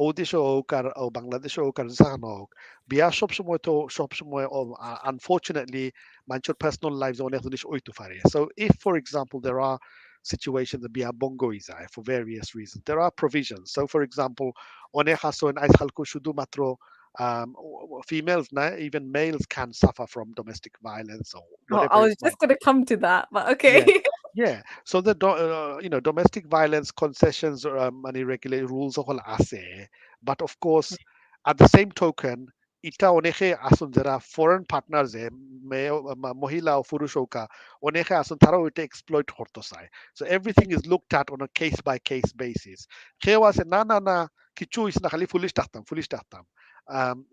ওদেশে হোক আর ও বাংলাদেশে হোক আর যেখানে হোক, বিয়া সবসময় unfortunately manchor personal lives অনেক জিনিস হইতে পারে. So if for example there are situations that বিয়া বঙ্গ হয়ে যায় for various reasons, there are provisions. So for example অনেক হাসন আজকালকে শুধুমাত্র females না, even males can suffer from domestic violence or Oh, whatever I it was might. just gonna come to that, but okay. Yeah, yeah. So the domestic violence concessions or money regulate rules all আছে, but of course, at the same token, এটা অনেকে আসুন যারা foreign partners মেয়ে মহিলা ও পুরুষ হোকা অনেকে আসুন তারাও এটা exploit করতে চায়. So everything is looked at on a case by case basis. কেউ আছে না না না কিছু হইছে না খালি পুলিশ ডাকতাম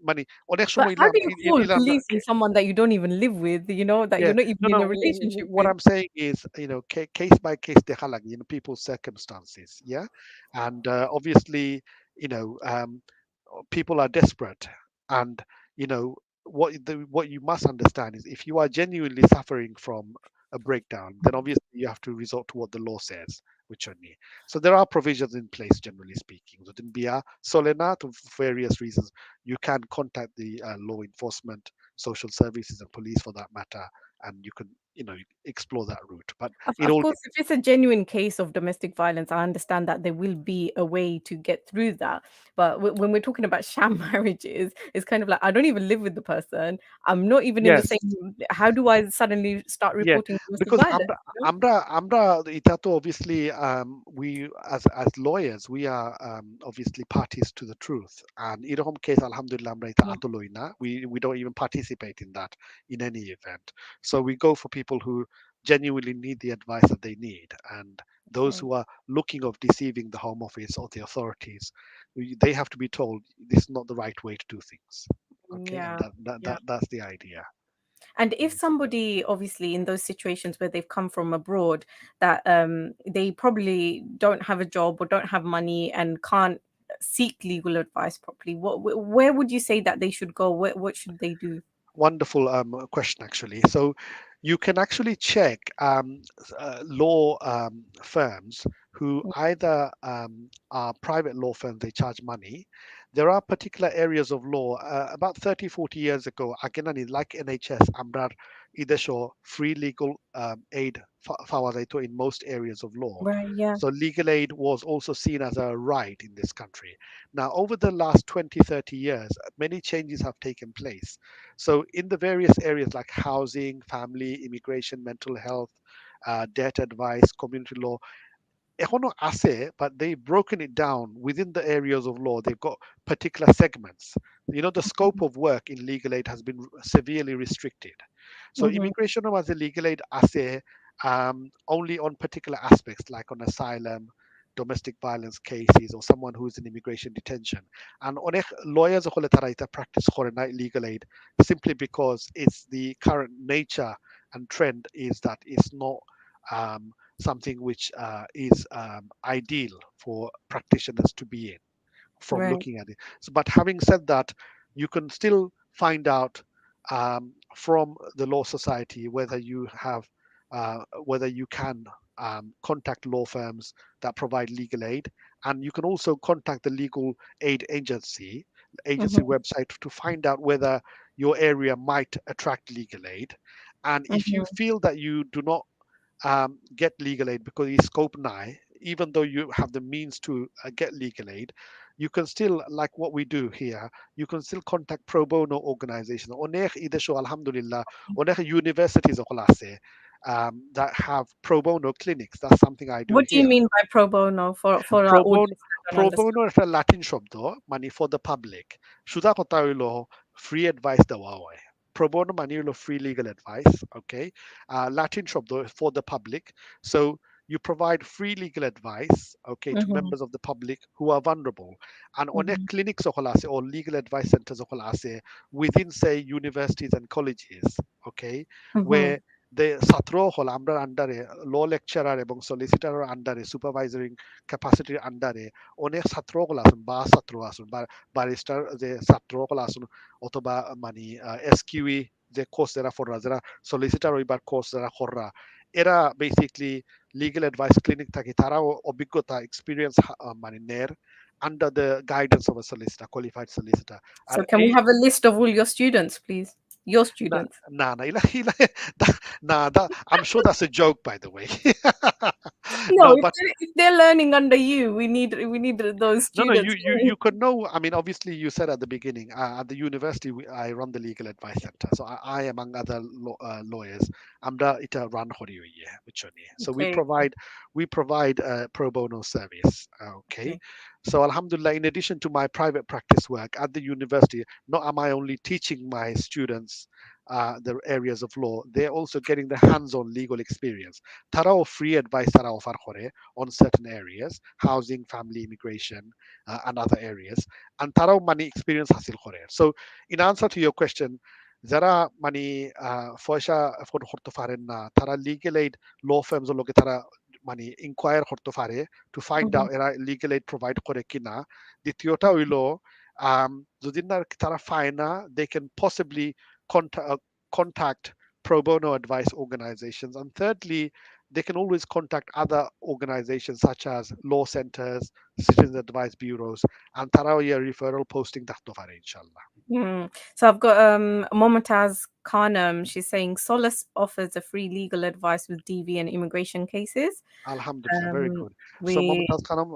মানে অনেক But সময় how Ilam do you call Ilam policing someone that you don't even live with, that yeah, you're not even no, in no. a relationship What with? I'm saying is, case by case, দেখা লাগে, people's circumstances, yeah, and obviously, you know, um, people are desperate, and you know what you must understand is if you are genuinely suffering from a breakdown, then obviously you have to resort to what the law says, which are near. So there are provisions in place, generally speaking. So in BIA, Solena, for various reasons, you can contact the law enforcement, social services, and police for that matter, and you can you know, explore that route. But it Of all course, if it's a genuine case of domestic violence, I understand that there will be a way to get through that. But when we're talking about sham marriages, it's kind of like I don't even live with the person. I'm not even in the yes. same. How do I suddenly start Yeah, reporting domestic because violence? You আমরা এটা তো obviously we as lawyers we are obviously parties to the truth, and এরকম case alhamdulillah আমরা এটা know? আতলই না, we don't even participate in that in any event. So we go for people who genuinely need the advice that they need, and those Okay. who are looking of deceiving the home office or the authorities, they have to be told this is not the right way to do things. Okay, and Yeah. Yeah. that's the idea. And if Mm. somebody, obviously, in those situations where they've come from abroad, that they probably don't have a job or don't have money and can't seek legal advice properly, where would you say that they should go? What should they do? Wonderful question, actually. So you can actually check law firms who either are private law firms, they charge money. There are particular areas of law. About 30, 40 years ago, again, like NHS, Amrar Idesho, free legal aid Fawadaito in most areas of law. Right. Yeah. So legal aid was also seen as a right in this country. Now, over the last 20, 30 years, many changes have taken place. So, in the various areas like housing, family, immigration, mental health, debt advice, community law, এখনো আছে, but they've broken it down within the areas of law. They've got particular segments. You know, the scope of work in legal aid has been severely restricted. So Mm-hmm. immigration as a legal aid আছে only on particular aspects like on asylum, domestic violence cases, or someone who's in immigration detention. And অনেক lawyers হলে তারা এটা practice করে না legal aid simply because it's the current nature and trend is that it's not um, something which is ideal for practitioners to be in from Right. looking at it. So, but having said that, you can still find out from the law society whether you have whether you can contact law firms that provide legal aid, and you can also contact the legal aid agency Mm-hmm. website to find out whether your area might attract legal aid. And if you Mm-hmm. feel that you do not get legal aid because it's scope nigh, even though you have the means to get legal aid, you can still, like what we do here, you can still contact pro bono organizations. Onek idesho alhamdulillah, onek universities of Olase that have pro bono clinics. That's something I do What do you here. mean by pro bono for our Pro bono, audience that don't pro understand? bono একটা Latin শব্দ, মানে for the public. সুদা কথা হইলো free advice দেওয়া হয়. Pro bono মানে হইলো free legal advice, okay? Latin শব্দ for the public. So you provide free legal advice, okay, to Mm-hmm. members of the public who are vulnerable. And অনেক Mm-hmm. clinics সকল আছে or legal advice centers সকল আছে within, say, universities and colleges, okay, Mm-hmm. where the ছাত্র হল আমরা আন্ডারে ল lecturer এবং সলিসিটারের আন্ডারে সুপারভাইজারিং ক্যাপাসিটির আন্ডারে অনেক ছাত্রসকল আছেন বা ছাত্র আছেন বা বারিস্টার যে ছাত্রসকল আছেন অথবা মানে এসকিউই যে কোর্স যারা ফররা যারা সলিসিটার ওইবার কোর্স যারা ফররা এরা বেসিকলি লিগ্যাল অ্যাডভাইস ক্লিনিক থাকে তারাও অভিজ্ঞতা এক্সপিরিয়েন্স মানে নের under the guidance of a solicitor qualified solicitor আর So can we এই have a list of all your students, please? Your না students. না না I'm sure that's a joke, by the way. No, No, if but they're learning under you, we need those no, no, students. you could know. I mean, obviously, you said at the beginning, at the university, I run the legal advice center. So I among other lawyers, I'm the ita run horiyo ye, which one ye. So Okay. we provide pro bono service. Okay. Okay. So Alhamdulillah, in addition to my private practice work at the university, not am I only teaching my students the areas of law, they're also getting the hands-on legal experience. Tarao free advice tara offer করে on certain areas, housing, family, immigration, and other areas. And তারাও মানে experience হাসিল করে। So in answer to your question, যারা মানে পয়সা afford করতে পারেন না, তারা legal aid law firms এর লগে তারা মানে inquire করতে পারে to find Mm-hmm. out এরা legal aid provide করে কিনা। দ্বিতীয়টা হইলো যদি না তারা পায় না, they can possibly contact pro bono advice organizations. And thirdly, they can always contact other organizations such as law centers, citizens advice bureaus, and Tarawiya referral posting tahto pare, inshallah. So I've got Momotaz Khanum. She's saying Solace offers a free legal advice with DV and immigration cases. Alhamdulillah, very Um, good. So we Mumtaz Khanam,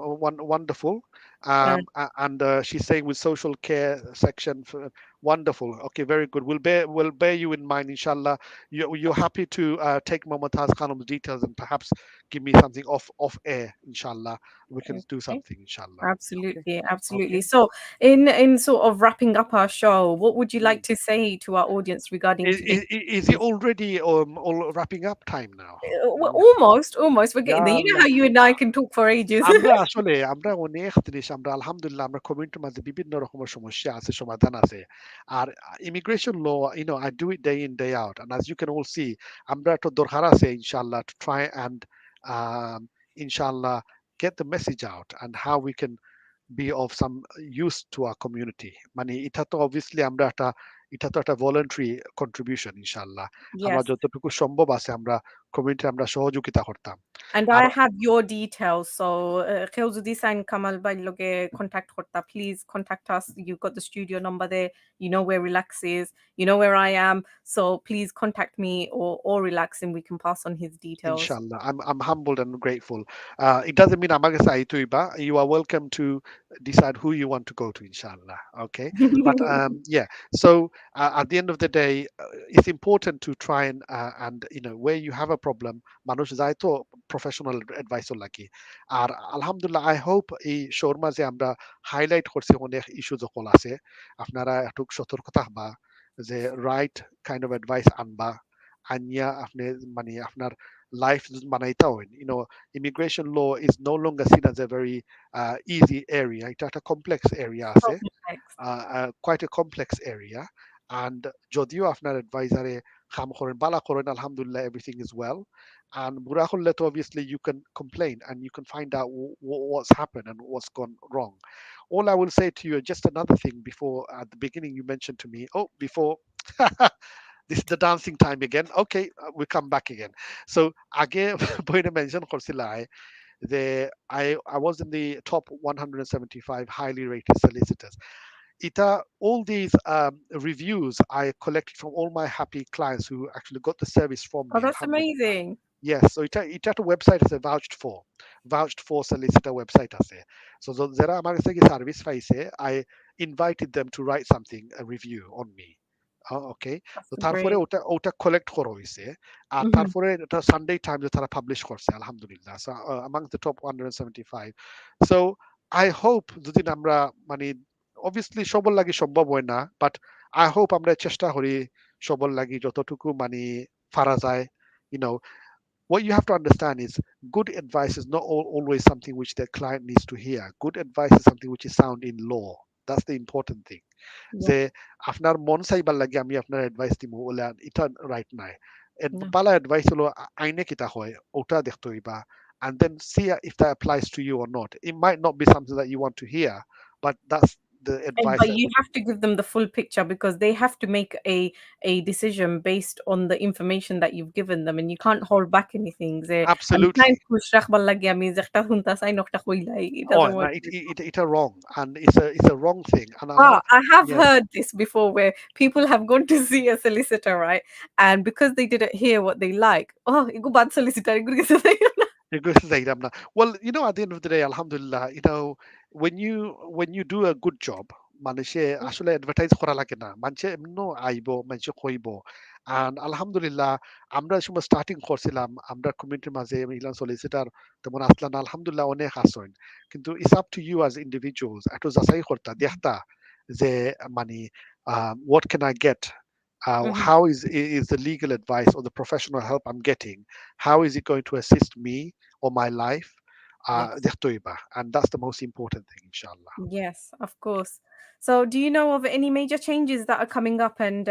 wonderful. uh, And she's saying with social care section, wonderful. Okay, very good. We'll bear you in mind, inshallah. You're happy to take Mumtaz Khanam's details and perhaps give me something off air, inshallah. We can do okay. something, inshallah. Okay, Absolutely, absolutely. okay. So, in sort of wrapping up our show, what would you like Mm. to say to our audience regarding today's Is it topic? already all wrapping up time now? Well, almost, almost. We're getting there. Yeah. You know how you and I can talk for ages. আমরা অনেক জিনিস আমরা আলহামদুলিল্লাহ আমরা কমিউনিটির মাঝে বিভিন্ন রকমের সমস্যা আছে সমাধান আছে আর immigration law I do it day in day out and as you can all see আমরা একটা দরকার আছে inshallah to try and um, inshallah get the message out and how we can be of some use to our community মানে এটা তো obviously এটা তো একটা voluntary contribution inshallah আমরা Yes. যতটুকু সম্ভব আছে আমরা কমিউনিটি আমরা সহযোগিতা করতাম And R I have your details. So, Khilzudisa and Kamal Bailoge contact Horta. Please contact us. You've got the studio number there. You know where Relax is. You know where I am. So please contact me or Relax and we can pass on his details. Inshallah, I'm humbled and grateful. It doesn't mean amaga sa ituiba. You are welcome to decide who you want to go to, inshallah. Okay, but yeah. So at the end of the day, it's important to try and where you have a problem, মানুষ যায় তো professional advice লাগে আর আলহামদুলিল্লাহ I hope এই শোর মাঝে আমরা highlight করছি অনেক ইস্যু যখন আছে আপনারা একটু সতর্ক থাকবা যে রাইট কাইন্ড অফ অ্যাডভাইস আনবা আনিয়া আপনি মানে আপনার life বানাইতে হয় immigration law is no longer seen as a very easy area এটা একটা complex area আছে Complex. quite a complex area and যদিও আপনার advisory কাম করেন বালা করেন alhamdulillah everything is well and বুড়া করলে তো obviously you can complain and you can find out what's happened and what's gone wrong all I will say to you just another thing before at the beginning you mentioned to me before this is the dancing time again. Okay, we come back again. So again, বইটা mention করছিলাই the I was in the top 175 highly rated solicitors. All these reviews I collected from all my happy clients who actually got the service from Oh, me. that's Alhamdulillah. amazing. Yes, so এটা একটা website আছে vouched for solicitor website আছে so যারা আমার কাছে কি service পাইছে I invited them to write something a review on me okay That's তো তারপরে great. ওটা কালেক্ট করা হয়েছে আর Mhm. তারপরে এটা সানডে টাইমসে তারা পাবলিশ করছে আলহামদুলিল্লাহ so among the top 175 so I hope যদি আমরা মানে obviously সবার লাগি সম্ভব হয় না বাট I hope আমরা চেষ্টা করি সবার লাগি যতটুকু মানে পারা যায় you know what you have to understand is good advice is not always something which the client needs to hear. Good advice is something which is sound in law. That's the important thing. Yeah. যে আপনার মন চাইবার লাগে আমি আপনার advice দিব বলে এটা right নাই No. বালা অ্যাডভাইস হলো আইনে কিতা হয় ওটা দেখতে হইবা and then see if that applies to you or not. It might not be something that you want to hear, but that's the And advice but that you have to give them the full picture because they have to make a decision based on the information that you've given them, and you can't hold back anything. I'm trying absolutely. to push it Oh doesn't no, work. it's a wrong and it's a wrong thing and Ah, I have yes. heard this before where people have gone to see a solicitor, right? And because they didn't hear what they like, oh, you go bad solicitor. Well, at the end of the day, Alhamdulillah, when you do a good job, মানুষে আসলে advertise করা লাগে না মানুষে এমনও আইবো মানুষে কইব and আলহামদুলিল্লাহ আমরা সময় স্টার্টিং করছিলাম আমরা কমিউনিটির মাঝে মহিলা সলিসিটার তেমন আসলাম না আলহামদুলিল্লাহ অনেক আসেন কিন্তু it's up to you as individuals একটু যাচাই করতা দেখতা যে মানে what can I get Mhm. how is the legal advice or the professional help I'm getting how is it going to assist me or my life Yes. দেখতে হইবা, and that's the most important thing inshallah. Yes, of course. So, do you know of any major changes that are coming up and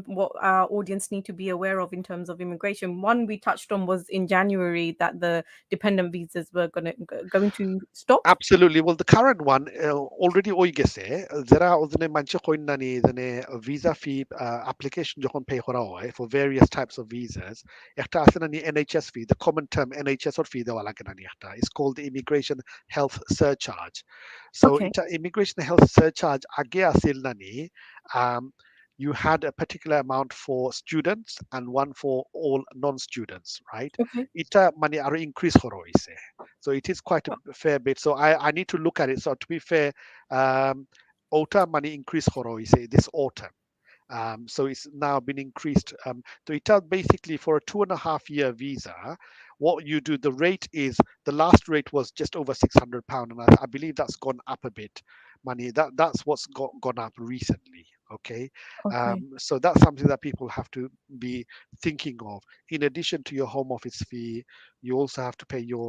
what our audience need to be aware of in terms of immigration? One we touched on was in January that the dependent visas were going to stop. Absolutely. Well, the current one already ওই গেছে যারা ওখানে মানুষ কইনা নি জানে visa fee application যখন pay করা হয় for various types of visas একটা আছে না নি NHS fee, the common term NHS or fee দেওয়া লাগে না নি একটা, it's called the immigration health surcharge. So Okay. এটা immigration health surcharge আগে আছিল না নি, um, you had a particular amount for students and one for all non-students, right? Okay. এটা মানে আরো increase করা হইছে, so it is quite a fair bit. So I need to look at it. So to be fair, OTA money increase say this autumn. So it's now been increased. So it does basically for a 2.5 year visa. What you do, the rate is the last rate was just over £600, and I believe that's gone up a bit. Money that's what's gone up recently. Okay, Okay. so that's something that people have to be thinking of. In addition to your home office fee, you also have to pay your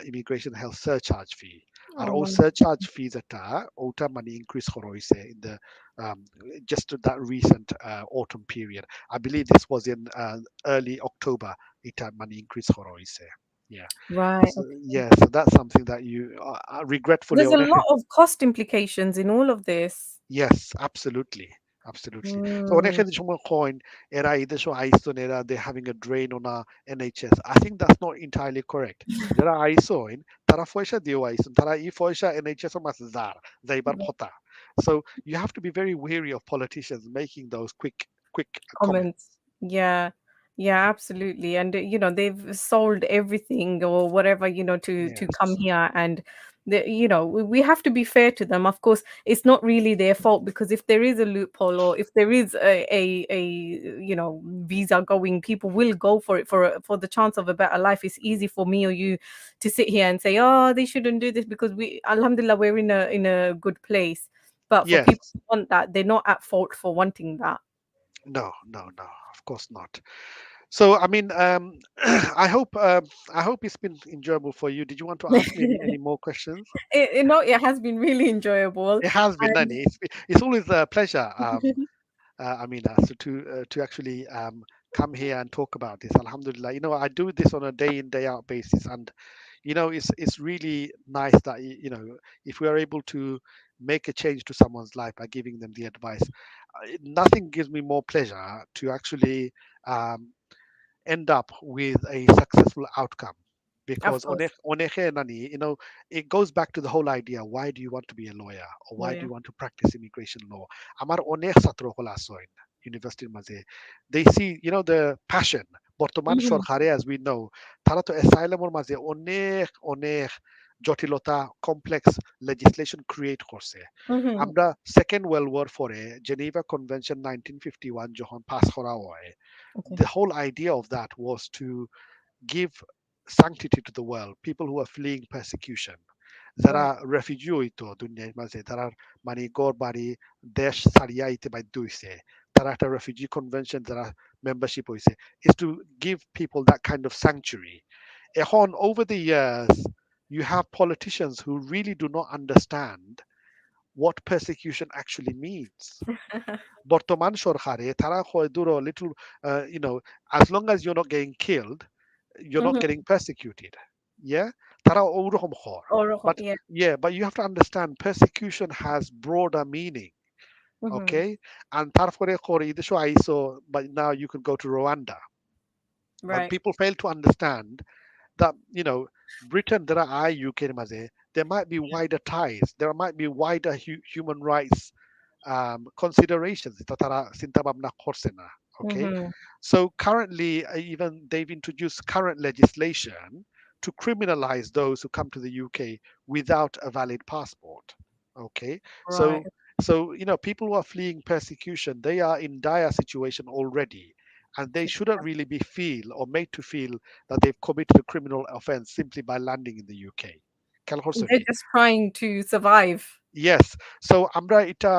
immigration health surcharge fee. Our Oh, all surcharge fees at OTA money increase in the um, just that recent autumn period. I believe this was in early October. It had money increase horoise. Yeah. right. So, Okay. yeah. So that's something that you regretfully. There's a lot of cost implications in all of this. Yes, absolutely. Absolutely. So when I Mm. hear someone coin era either so ISO era they're having a drain on a NHS. I think that's not entirely correct. There are ISO in Tara Foisha Dio ISO Tara E Foisha NHS or Mazar Zaibar Pota. So you have to be very wary of politicians making those quick Comments. comments. Yeah. Yeah, absolutely. And they've sold everything or whatever, to come Yes. here and we have to be fair to them. Of course, it's not really their fault because if there is a loophole or if there is a visa going, people will go for it for the chance of a better life. It's easy for me or you to sit here and say, "Oh, they shouldn't do this because alhamdulillah, we're in a good place." But for people Yes. who want that, they're not at fault for wanting that. No, no, no, of course not. So I mean, I hope it's been enjoyable for you. Did you want to ask me any more questions? It has been really enjoyable. It has been, And Nani. It's always a pleasure, Amina, so to actually come here and talk about this. Alhamdulillah, I do this on a day in day out basis, and it's really nice that if we are able to make a change to someone's life by giving them the advice, nothing gives me more pleasure to actually um, end up with a successful outcome, of because course, it goes back to the whole idea, why do you want to be a lawyer or why do lawyer. you want to practice immigration law? Amar onek satro hol asoin university maze, they see the passion বর্তমান Mhm, সরকারে, as we know, তারা তো অ্যাসাইলামের মাঝে অনেক অনেক জটিলতা, complex legislation create করছে। mhm. আমরা সেকেন্ড ওয়ার্ল্ড ওয়ার পরে জেনেভা কনভেনশন 1951 যখন পাস করা হয়, Okay, the whole idea of that was to give sanctity to the world, people who are fleeing persecution, যারা right. রেফিউজি হইতো দুনিয়ার মাঝে, তারা মানে গড় বাড়ি দেশ ছাড়িয়া আইতে বাধ্য হইছে, তারা একটা রেফিউজি কনভেনশন যারা মেম্বারশিপ হইছে, is to give people that kind of sanctuary. এখন over the years you have politicians who really do not understand what persecution actually means. বর্তমান সরকারে তারা হয় দূর little as long as you're not getting killed, you're not Mhm. getting persecuted. Yeah, তারা ওরকম হয়, Or but yeah. yeah, but you have to understand persecution has broader meaning. Mhm. Okay, and তারপরে করে এদেশে আইসো, but now you can go to Rwanda. But Right. people fail to understand that Britain, there are UK maze, there might be wider ties, there might be wider human rights considerations that তারা চিন্তা ভাবনা করছে না. Okay, Mhm. so currently even they've introduced current legislation to criminalize those who come to the UK without a valid passport. Okay, Right. so people who are fleeing persecution, they are in dire situation already, and they shouldn't really be feel or made to feel that they've committed a criminal offense simply by landing in the UK. খেয়াল করছো They're নি? just trying to survive. Yes, so আমরা এটা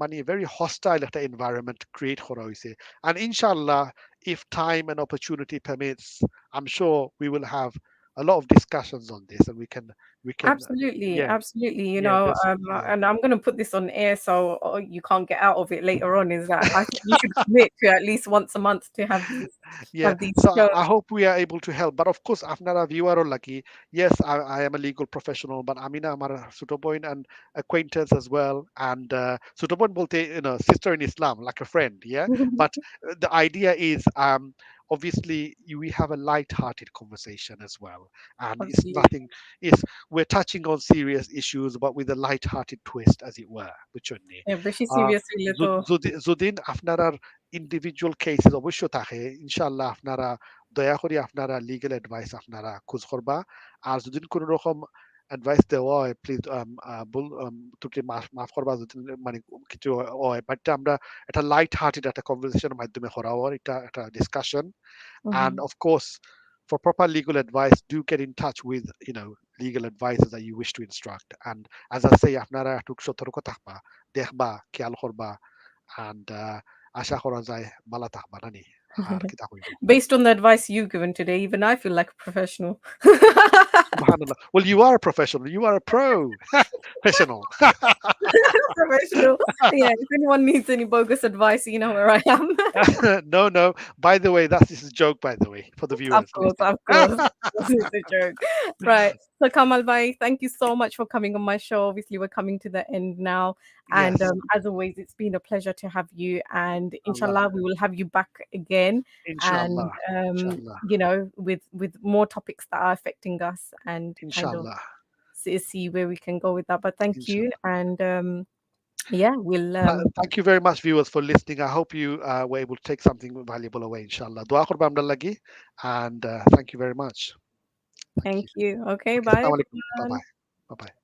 মানে very hostile একটা environment create করা হয়েছে, and inshallah, if time and opportunity permits, I'm sure we will have a lot of discussions on this, and we can Absolutely, yeah, absolutely. yeah, there's yeah. And I'm going to put this on air so you can't get out of it later on. Is that I think you should commit to at least once a month to Yeah, have these so shows. I hope we are able to help. But of course, আপনারা viewer lucky. Yes, I am a legal professional, but Amina আমার ছোট বোন and acquaintance as well. And ছোট বোন বলতে, sister in Islam, like a friend. Yeah, but the idea is, obviously we have a light-hearted conversation as well, and it's Absolutely. nothing. Is we're touching on serious issues, but with a light-hearted twist, as it were. বুঝছেন নি? Yeah, বেশি আহ, serious হইলে তো যদিন আপনারা individual cases অবশ্য থাকে, ইনশাল্লাহ আপনারা দয়া করে আপনারা লিগ্যাল অ্যাডভাইস আপনারা খোঁজ করবা। আর যদি কোনো রকম অ্যাডভাইস দেওয়া হয়, প্লিজ ত্রুটি মাফ করবা যদি মানে কিছু হয়, বাট আমরা একটা লাইট হার্টেড একটা কনভারসেশনের মাধ্যমে করা হয়, এটা একটা discussion. And Mhm. of course, for proper legal advice, do get in touch with legal advisors that you wish to instruct. And as I say, আপনারা একটু সতর্ক থাকবা, দেখবা, খেয়াল করবা, and আশা করা যায় ভালো থাকবা নানি। আর কি তা হইব। Based on the advice you've given today, even I feel like a professional. Subhanallah. Well, you are a professional. You are a pro professional. Professional. Yeah, if anyone needs any bogus advice, you know where I am. No, no. By the way, that's this is a joke. By the way, for the Of viewers course, listening. of course. It's a joke. Right. So Kamal bhai, thank you so much for coming on my show. Obviously, we're coming to the end now. And Yes, as always, it's been a pleasure to have you. And Allah. inshallah, we will have you back again. And Inshallah. Inshallah. with more topics that are affecting us and kind of Inshallah. see where we can go with that. But thank you. Inshallah. And yeah, we'll Thank you very much, viewers, for listening. I hope you were able to take something valuable away. Inshallah. Dua korba amdal lagi, and thank you very much. Thank thank you. you. Okay, Okay. bye Assalamu alaikum. Bye everyone. bye. Bye bye.